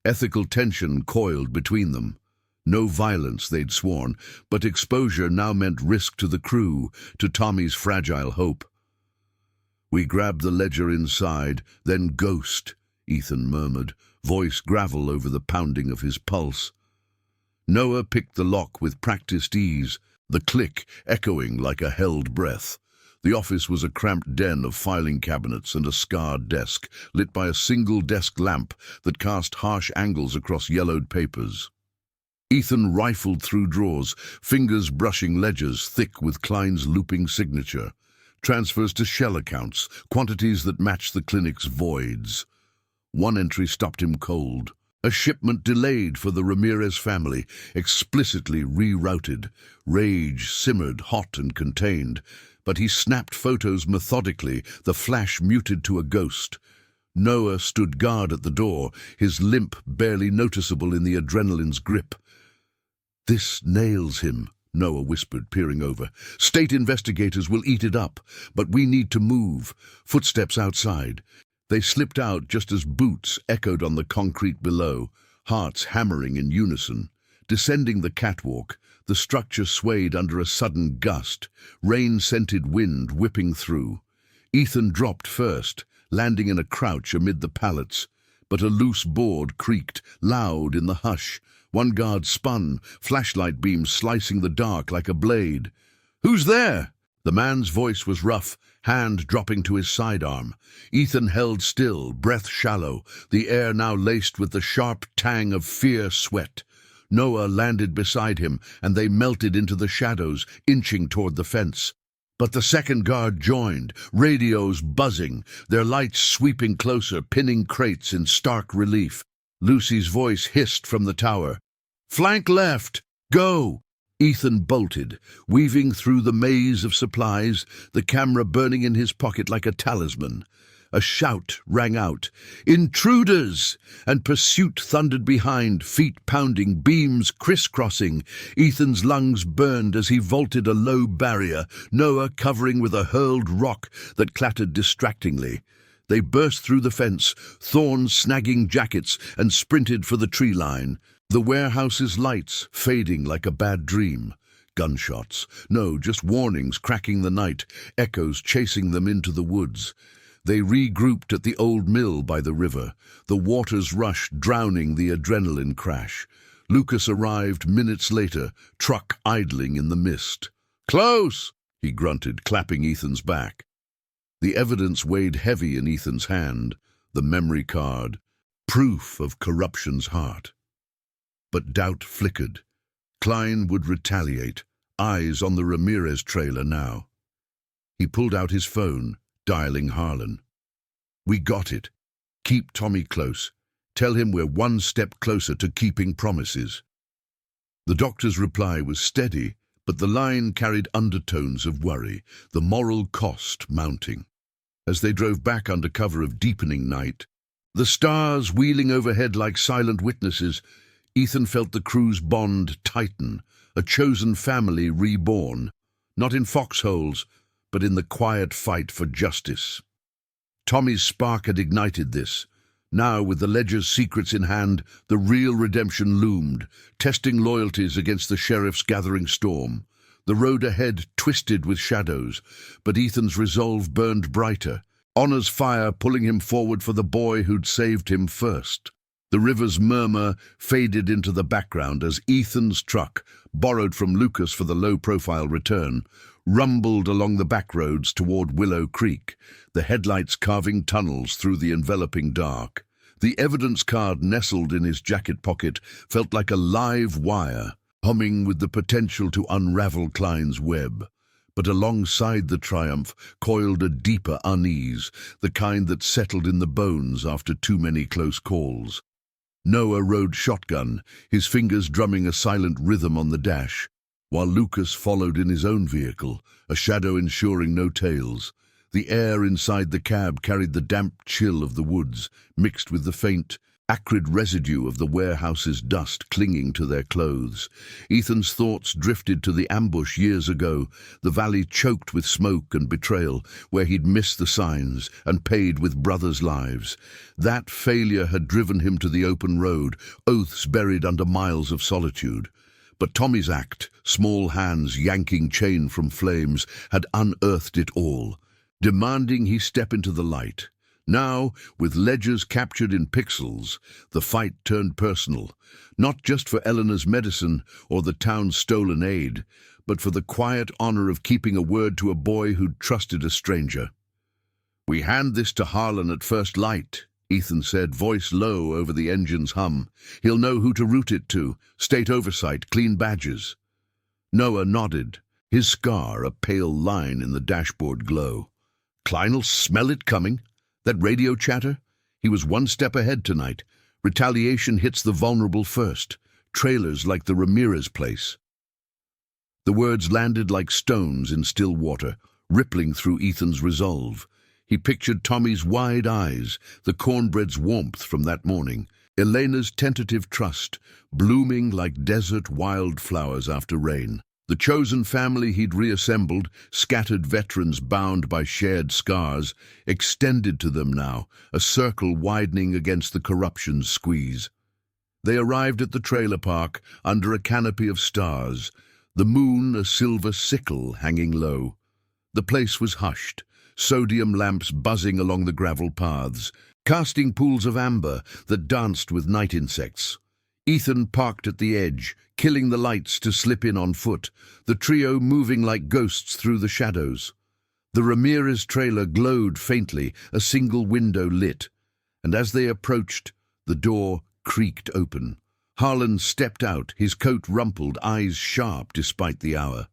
Ethical tension coiled between them. No violence, they'd sworn, but exposure now meant risk to the crew, to Tommy's fragile hope. "We grabbed the ledger inside, then ghost," Ethan murmured, voice gravel over the pounding of his pulse. Noah picked the lock with practiced ease, the click echoing like a held breath. The office was a cramped den of filing cabinets and a scarred desk, lit by a single desk lamp that cast harsh angles across yellowed papers. Ethan rifled through drawers, fingers brushing ledgers thick with Klein's looping signature. Transfers to shell accounts, quantities that matched the clinic's voids. One entry stopped him cold. A shipment delayed for the Ramirez family, explicitly rerouted. Rage simmered, hot and contained. But he snapped photos methodically, the flash muted to a ghost. Noah stood guard at the door, his limp barely noticeable in the adrenaline's grip. "This nails him," Noah whispered, peering over. "State investigators will eat it up, but we need to move." Footsteps outside. They slipped out just as boots echoed on the concrete below, hearts hammering in unison. Descending the catwalk, the structure swayed under a sudden gust, rain-scented wind whipping through. Ethan dropped first, landing in a crouch amid the pallets, but a loose board creaked, loud in the hush. One guard spun, flashlight beams slicing the dark like a blade. "Who's there?" The man's voice was rough, hand dropping to his sidearm. Ethan held still, breath shallow, the air now laced with the sharp tang of fierce sweat. Noah landed beside him, and they melted into the shadows, inching toward the fence. But the second guard joined, radios buzzing, their lights sweeping closer, pinning crates in stark relief. Lucy's voice hissed from the tower. "Flank left! Go!" Ethan bolted, weaving through the maze of supplies, the camera burning in his pocket like a talisman. A shout rang out, "Intruders!" and pursuit thundered behind, feet pounding, beams crisscrossing. Ethan's lungs burned as he vaulted a low barrier, Noah covering with a hurled rock that clattered distractingly. They burst through the fence, thorns snagging jackets, and sprinted for the tree line. The warehouse's lights fading like a bad dream. Gunshots. No, just warnings cracking the night, echoes chasing them into the woods. They regrouped at the old mill by the river, the water's rush drowning the adrenaline crash. Lucas arrived minutes later, truck idling in the mist. "Close!" he grunted, clapping Ethan's back. The evidence weighed heavy in Ethan's hand, the memory card, proof of corruption's heart. But doubt flickered. Klein would retaliate, eyes on the Ramirez trailer now. He pulled out his phone, dialing Harlan. "We got it. Keep Tommy close. Tell him we're one step closer to keeping promises." The doctor's reply was steady, but the line carried undertones of worry, the moral cost mounting. As they drove back under cover of deepening night, the stars wheeling overhead like silent witnesses, Ethan felt the crew's bond tighten, a chosen family reborn, not in foxholes, but in the quiet fight for justice. Tommy's spark had ignited this. Now, with the ledger's secrets in hand, the real redemption loomed, testing loyalties against the sheriff's gathering storm. The road ahead twisted with shadows, but Ethan's resolve burned brighter, honor's fire pulling him forward for the boy who'd saved him first. The river's murmur faded into the background as Ethan's truck, borrowed from Lucas for the low-profile return, rumbled along the back roads toward Willow Creek, the headlights carving tunnels through the enveloping dark. The evidence card nestled in his jacket pocket felt like a live wire, humming with the potential to unravel Klein's web. But alongside the triumph coiled a deeper unease, the kind that settled in the bones after too many close calls. Noah rode shotgun, his fingers drumming a silent rhythm on the dash, while Lucas followed in his own vehicle, a shadow ensuring no tails. The air inside the cab carried the damp chill of the woods, mixed with the faint, acrid residue of the warehouse's dust clinging to their clothes. Ethan's thoughts drifted to the ambush years ago, the valley choked with smoke and betrayal, where he'd missed the signs and paid with brothers' lives. That failure had driven him to the open road, oaths buried under miles of solitude. But Tommy's act, small hands yanking chain from flames, had unearthed it all, demanding he step into the light. Now, with ledgers captured in pixels, the fight turned personal, not just for Eleanor's medicine or the town's stolen aid, but for the quiet honor of keeping a word to a boy who'd trusted a stranger. "We hand this to Harlan at first light," Ethan said, voice low over the engine's hum. "He'll know who to route it to, state oversight, clean badges." Noah nodded, his scar a pale line in the dashboard glow. "Klein'll smell it coming. That radio chatter? He was one step ahead tonight. Retaliation hits the vulnerable first. Trailers like the Ramirez place." The words landed like stones in still water, rippling through Ethan's resolve. He pictured Tommy's wide eyes, the cornbread's warmth from that morning, Elena's tentative trust, blooming like desert wildflowers after rain. The chosen family he'd reassembled, scattered veterans bound by shared scars, extended to them now, a circle widening against the corruption's squeeze. They arrived at the trailer park under a canopy of stars, the moon a silver sickle hanging low. The place was hushed, sodium lamps buzzing along the gravel paths, casting pools of amber that danced with night insects. Ethan parked at the edge, killing the lights to slip in on foot, the trio moving like ghosts through the shadows. The Ramirez trailer glowed faintly, a single window lit, and as they approached, the door creaked open. Harlan stepped out, his coat rumpled, eyes sharp despite the hour.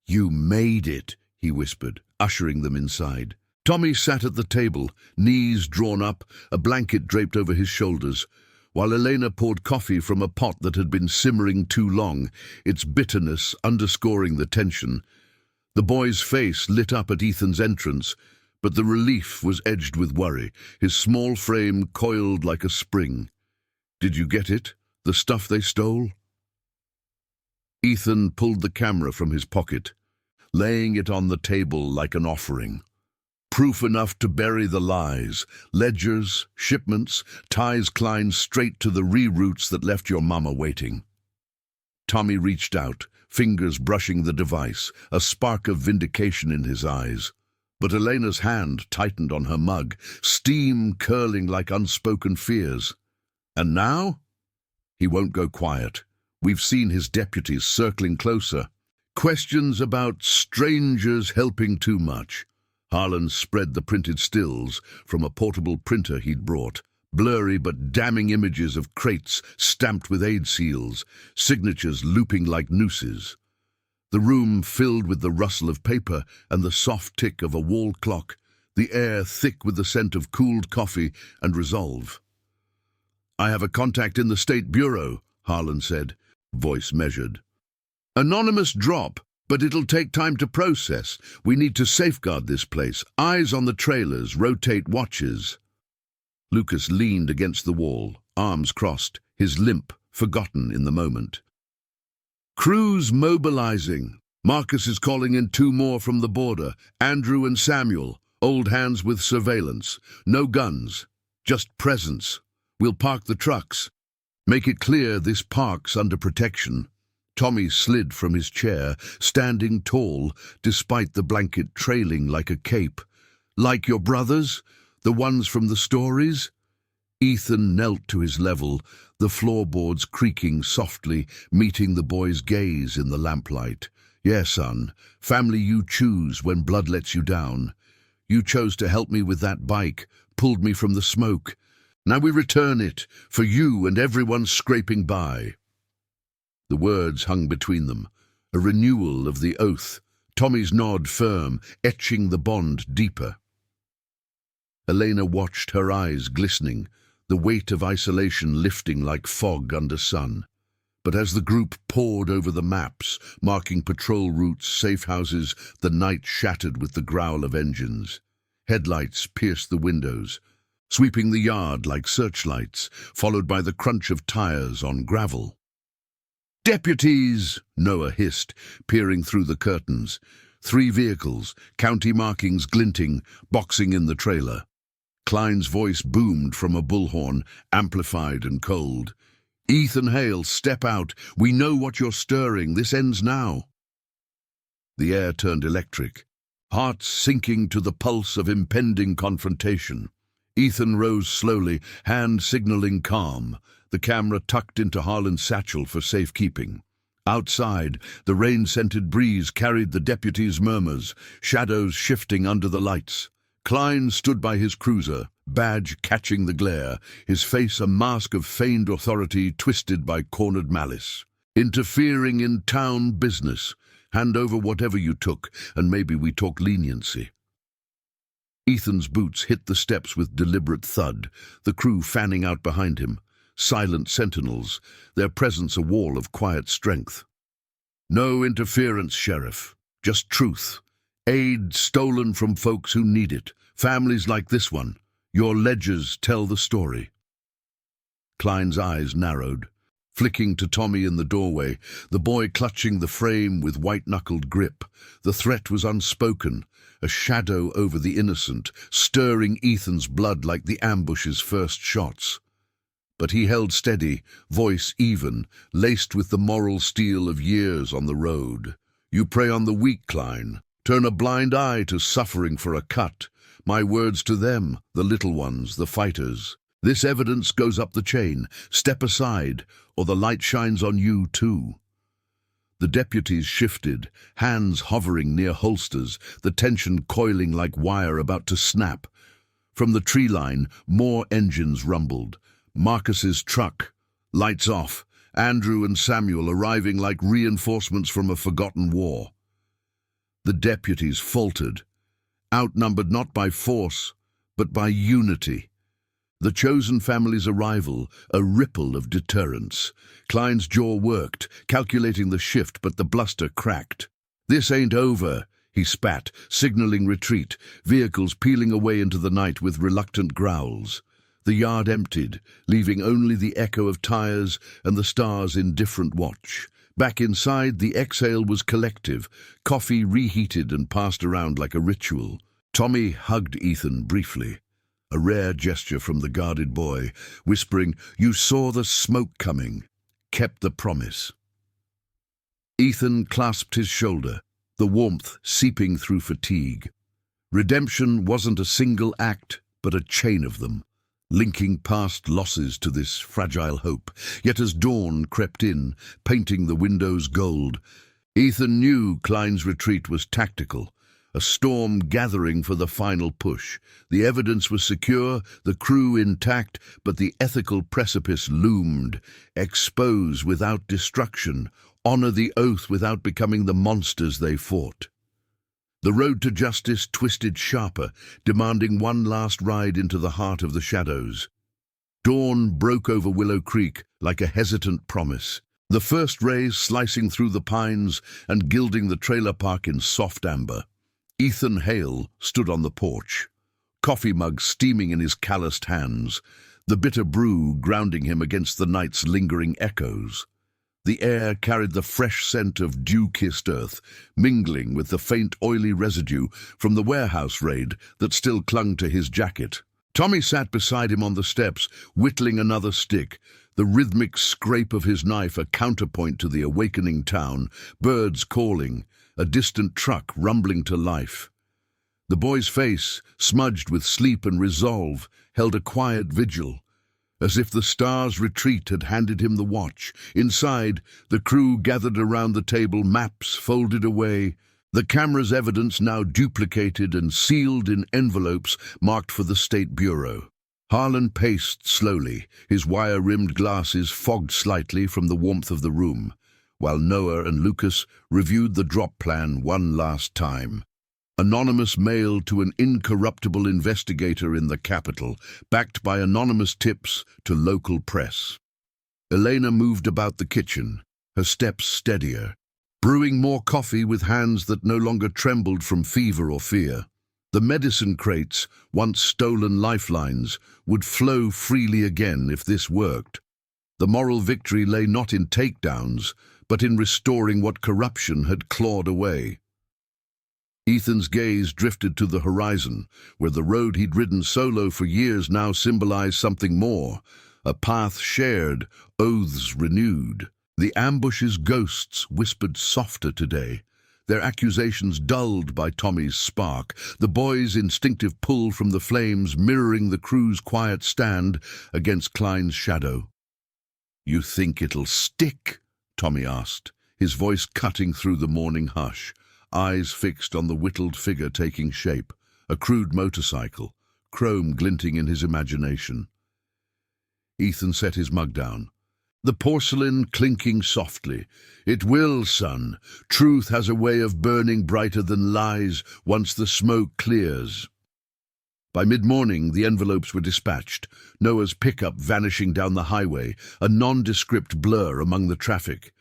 "You made it," he whispered, ushering them inside. Tommy sat at the table, knees drawn up, a blanket draped over his shoulders, while Elena poured coffee from a pot that had been simmering too long, its bitterness underscoring the tension. The boy's face lit up at Ethan's entrance, but the relief was edged with worry, his small frame coiled like a spring. "Did you get it? The stuff they stole?" Ethan pulled the camera from his pocket, laying it on the table like an offering. Proof enough to bury the lies, ledgers, shipments, ties Klein straight to the reroutes that left your mama waiting. Tommy reached out, fingers brushing the device, a spark of vindication in his eyes. But Elena's hand tightened on her mug, steam curling like unspoken fears. "And now?" "He won't go quiet. We've seen his deputies circling closer. Questions about strangers helping too much." Harlan spread the printed stills from a portable printer he'd brought, blurry but damning images of crates stamped with aid seals, signatures looping like nooses. The room filled with the rustle of paper and the soft tick of a wall clock, the air thick with the scent of cooled coffee and resolve. "I have a contact in the State Bureau," Harlan said, voice measured. "Anonymous drop, but it'll take time to process. We need to safeguard this place. Eyes on the trailers, rotate watches." Lucas leaned against the wall, arms crossed, his limp forgotten in the moment. "Crews mobilizing. Marcus is calling in 2 more from the border, Andrew and Samuel, old hands with surveillance. No guns, just presence. We'll park the trucks. Make it clear this park's under protection." Tommy slid from his chair, standing tall, despite the blanket trailing like a cape. "Like your brothers? The ones from the stories?" Ethan knelt to his level, the floorboards creaking softly, meeting the boy's gaze in the lamplight. "Yeah, son, family you choose when blood lets you down. You chose to help me with that bike, pulled me from the smoke. Now we return it, for you and everyone scraping by." The words hung between them, a renewal of the oath, Tommy's nod firm, etching the bond deeper. Elena watched, her eyes glistening, the weight of isolation lifting like fog under sun. But as the group pored over the maps, marking patrol routes, safe houses, the night shattered with the growl of engines. Headlights pierced the windows, sweeping the yard like searchlights, followed by the crunch of tires on gravel. "Deputies!" Noah hissed, peering through the curtains. 3 vehicles, county markings glinting, boxing in the trailer. Klein's voice boomed from a bullhorn, amplified and cold. "Ethan Hale, step out. We know what you're stirring. This ends now." The air turned electric, hearts sinking to the pulse of impending confrontation. Ethan rose slowly, hand signaling calm, the camera tucked into Harlan's satchel for safekeeping. Outside, the rain-scented breeze carried the deputy's murmurs, shadows shifting under the lights. Klein stood by his cruiser, badge catching the glare, his face a mask of feigned authority twisted by cornered malice. "Interfering in town business. Hand over whatever you took, and maybe we talk leniency." Ethan's boots hit the steps with deliberate thud, the crew fanning out behind him. Silent sentinels, their presence a wall of quiet strength. "No interference, Sheriff. Just truth. Aid stolen from folks who need it. Families like this one. Your ledgers tell the story." Klein's eyes narrowed, flicking to Tommy in the doorway, the boy clutching the frame with white-knuckled grip. The threat was unspoken, a shadow over the innocent, stirring Ethan's blood like the ambush's first shots. But he held steady, voice even, laced with the moral steel of years on the road. "You prey on the weak, Klein. Turn a blind eye to suffering for a cut. My words to them, the little ones, the fighters. This evidence goes up the chain. Step aside, or the light shines on you too." The deputies shifted, hands hovering near holsters, the tension coiling like wire about to snap. From the tree line, more engines rumbled. Marcus's truck, lights off, Andrew and Samuel arriving like reinforcements from a forgotten war. The deputies faltered, outnumbered not by force, but by unity. The chosen family's arrival, a ripple of deterrence. Klein's jaw worked, calculating the shift, but the bluster cracked. "This ain't over," he spat, signaling retreat, vehicles peeling away into the night with reluctant growls. The yard emptied, leaving only the echo of tires and the stars in different watch. Back inside, the exhale was collective, coffee reheated and passed around like a ritual. Tommy hugged Ethan briefly, a rare gesture from the guarded boy, whispering, "You saw the smoke coming, kept the promise." Ethan clasped his shoulder, the warmth seeping through fatigue. Redemption wasn't a single act, but a chain of them, linking past losses to this fragile hope. Yet as dawn crept in, painting the windows gold, Ethan knew Klein's retreat was tactical, a storm gathering for the final push. The evidence was secure, the crew intact, but the ethical precipice loomed. Expose without destruction, honor the oath without becoming the monsters they fought. The road to justice twisted sharper, demanding one last ride into the heart of the shadows. Dawn broke over Willow Creek like a hesitant promise, the first rays slicing through the pines and gilding the trailer park in soft amber. Ethan Hale stood on the porch, coffee mug steaming in his calloused hands, the bitter brew grounding him against the night's lingering echoes. The air carried the fresh scent of dew-kissed earth, mingling with the faint oily residue from the warehouse raid that still clung to his jacket. Tommy sat beside him on the steps, whittling another stick, the rhythmic scrape of his knife a counterpoint to the awakening town, birds calling, a distant truck rumbling to life. The boy's face, smudged with sleep and resolve, held a quiet vigil, as if the stars' retreat had handed him the watch. Inside, the crew gathered around the table, maps folded away, the camera's evidence now duplicated and sealed in envelopes marked for the State Bureau. Harlan paced slowly, his wire-rimmed glasses fogged slightly from the warmth of the room, while Noah and Lucas reviewed the drop plan one last time. Anonymous mail to an incorruptible investigator in the capital, backed by anonymous tips to local press. Elena moved about the kitchen, her steps steadier, brewing more coffee with hands that no longer trembled from fever or fear. The medicine crates, once stolen lifelines, would flow freely again if this worked. The moral victory lay not in takedowns, but in restoring what corruption had clawed away. Ethan's gaze drifted to the horizon, where the road he'd ridden solo for years now symbolized something more, a path shared, oaths renewed. The ambush's ghosts whispered softer today, their accusations dulled by Tommy's spark, the boys' instinctive pull from the flames mirroring the crew's quiet stand against Klein's shadow. "You think it'll stick?" Tommy asked, his voice cutting through the morning hush, eyes fixed on the whittled figure taking shape, a crude motorcycle, chrome glinting in his imagination. Ethan set his mug down, the porcelain clinking softly. "It will, son. Truth has a way of burning brighter than lies once the smoke clears." By mid-morning, the envelopes were dispatched, Noah's pickup vanishing down the highway, a nondescript blur among the traffic.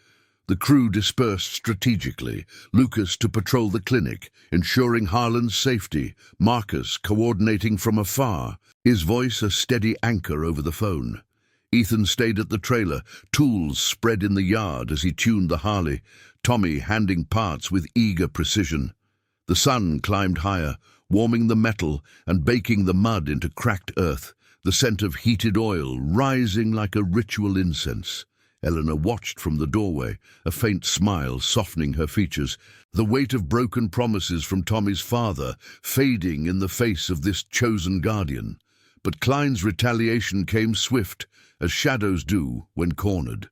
The crew dispersed strategically, Lucas to patrol the clinic, ensuring Harlan's safety, Marcus coordinating from afar, his voice a steady anchor over the phone. Ethan stayed at the trailer, tools spread in the yard as he tuned the Harley, Tommy handing parts with eager precision. The sun climbed higher, warming the metal and baking the mud into cracked earth, the scent of heated oil rising like a ritual incense. Eleanor watched from the doorway, a faint smile softening her features, the weight of broken promises from Tommy's father fading in the face of this chosen guardian. But Klein's retaliation came swift, as shadows do when cornered.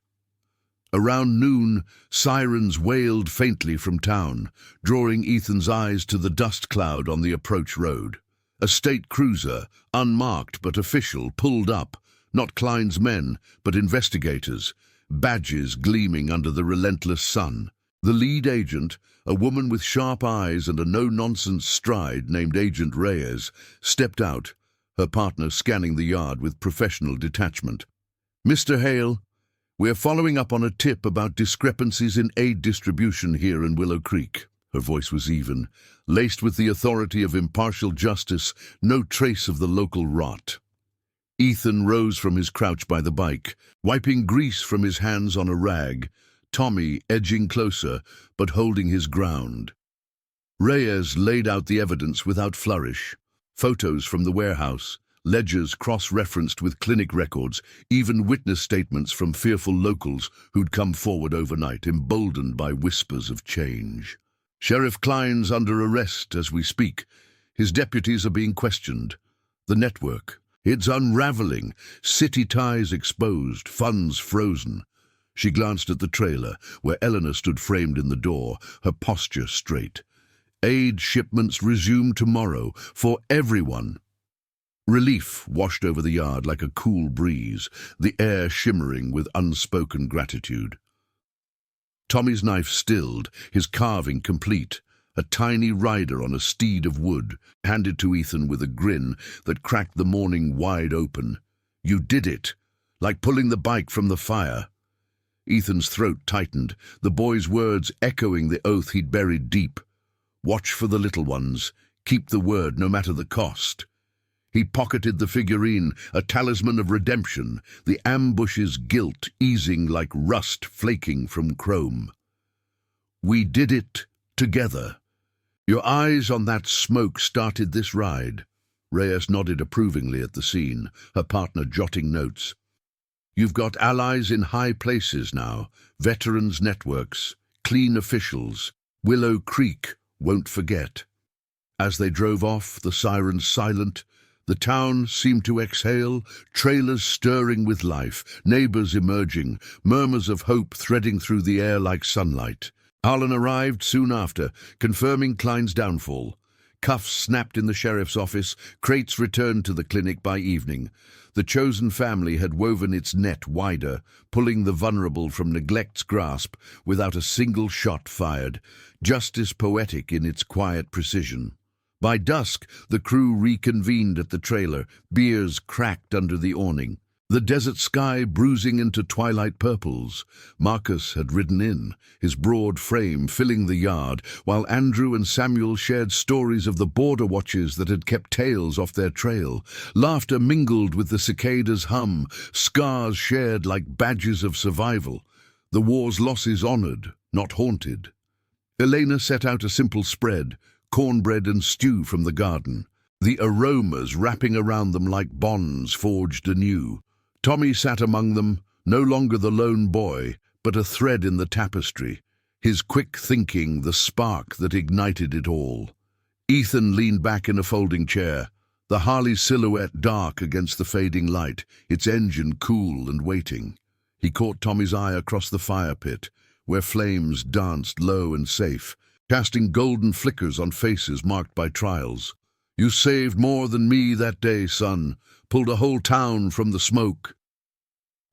Around noon, sirens wailed faintly from town, drawing Ethan's eyes to the dust cloud on the approach road. A state cruiser, unmarked but official, pulled up, not Klein's men, but investigators, badges gleaming under the relentless sun. The lead agent, a woman with sharp eyes and a no-nonsense stride named Agent Reyes, stepped out, her partner scanning the yard with professional detachment. "Mr. Hale, we're following up on a tip about discrepancies in aid distribution here in Willow Creek." Her voice was even, laced with the authority of impartial justice, no trace of the local rot. Ethan rose from his crouch by the bike, wiping grease from his hands on a rag, Tommy edging closer, but holding his ground. Reyes laid out the evidence without flourish. Photos from the warehouse, ledgers cross-referenced with clinic records, even witness statements from fearful locals who'd come forward overnight, emboldened by whispers of change. "Sheriff Klein's under arrest as we speak. His deputies are being questioned. The network, it's unraveling. City ties exposed, funds frozen." She glanced at the trailer, where Eleanor stood framed in the door, her posture straight. "Aid shipments resume tomorrow, for everyone." Relief washed over the yard like a cool breeze, the air shimmering with unspoken gratitude. Tommy's knife stilled, his carving complete, a tiny rider on a steed of wood, handed to Ethan with a grin that cracked the morning wide open. "You did it, like pulling the bike from the fire." Ethan's throat tightened, the boy's words echoing the oath he'd buried deep. "Watch for the little ones, keep the word no matter the cost." He pocketed the figurine, a talisman of redemption, the ambush's guilt easing like rust flaking from chrome. "We did it together. Your eyes on that smoke started this ride." Reyes nodded approvingly at the scene, her partner jotting notes. "You've got allies in high places now, veterans networks, clean officials. Willow Creek won't forget." As they drove off, the sirens silent, the town seemed to exhale, trailers stirring with life, neighbors emerging, murmurs of hope threading through the air like sunlight. Harlan arrived soon after, confirming Klein's downfall. Cuffs snapped in the sheriff's office, crates returned to the clinic by evening. The chosen family had woven its net wider, pulling the vulnerable from neglect's grasp without a single shot fired, justice poetic in its quiet precision. By dusk, the crew reconvened at the trailer, beers cracked under the awning. The desert sky bruising into twilight purples. Marcus had ridden in, his broad frame filling the yard, while Andrew and Samuel shared stories of the border watches that had kept tails off their trail. Laughter mingled with the cicadas' hum, scars shared like badges of survival. The war's losses honored, not haunted. Elena set out a simple spread, cornbread and stew from the garden. The aromas wrapping around them like bonds forged anew. Tommy sat among them, no longer the lone boy, but a thread in the tapestry, his quick thinking the spark that ignited it all. Ethan leaned back in a folding chair, the Harley's silhouette dark against the fading light, its engine cool and waiting. He caught Tommy's eye across the fire pit, where flames danced low and safe, casting golden flickers on faces marked by trials. "You saved more than me that day, son. Pulled a whole town from the smoke."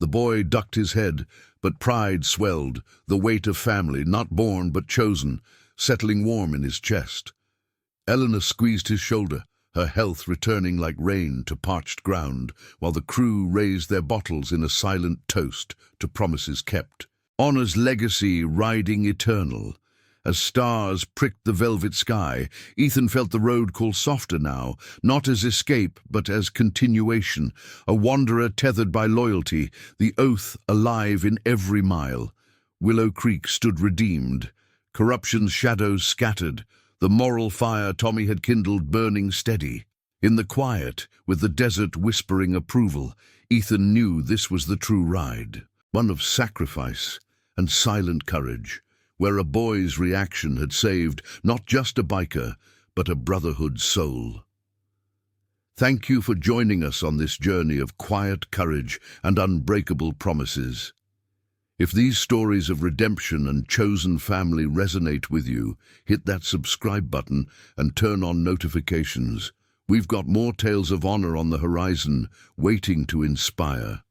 The boy ducked his head, but pride swelled, the weight of family, not born but chosen, settling warm in his chest. Eleanor squeezed his shoulder, her health returning like rain to parched ground, while the crew raised their bottles in a silent toast to promises kept. Honor's legacy riding eternal. As stars pricked the velvet sky, Ethan felt the road call softer now, not as escape, but as continuation, a wanderer tethered by loyalty, the oath alive in every mile. Willow Creek stood redeemed, corruption's shadows scattered, the moral fire Tommy had kindled burning steady. In the quiet, with the desert whispering approval, Ethan knew this was the true ride, one of sacrifice and silent courage, where a boy's reaction had saved not just a biker, but a brotherhood soul. Thank you for joining us on this journey of quiet courage and unbreakable promises. If these stories of redemption and chosen family resonate with you, hit that subscribe button and turn on notifications. We've got more tales of honor on the horizon, waiting to inspire.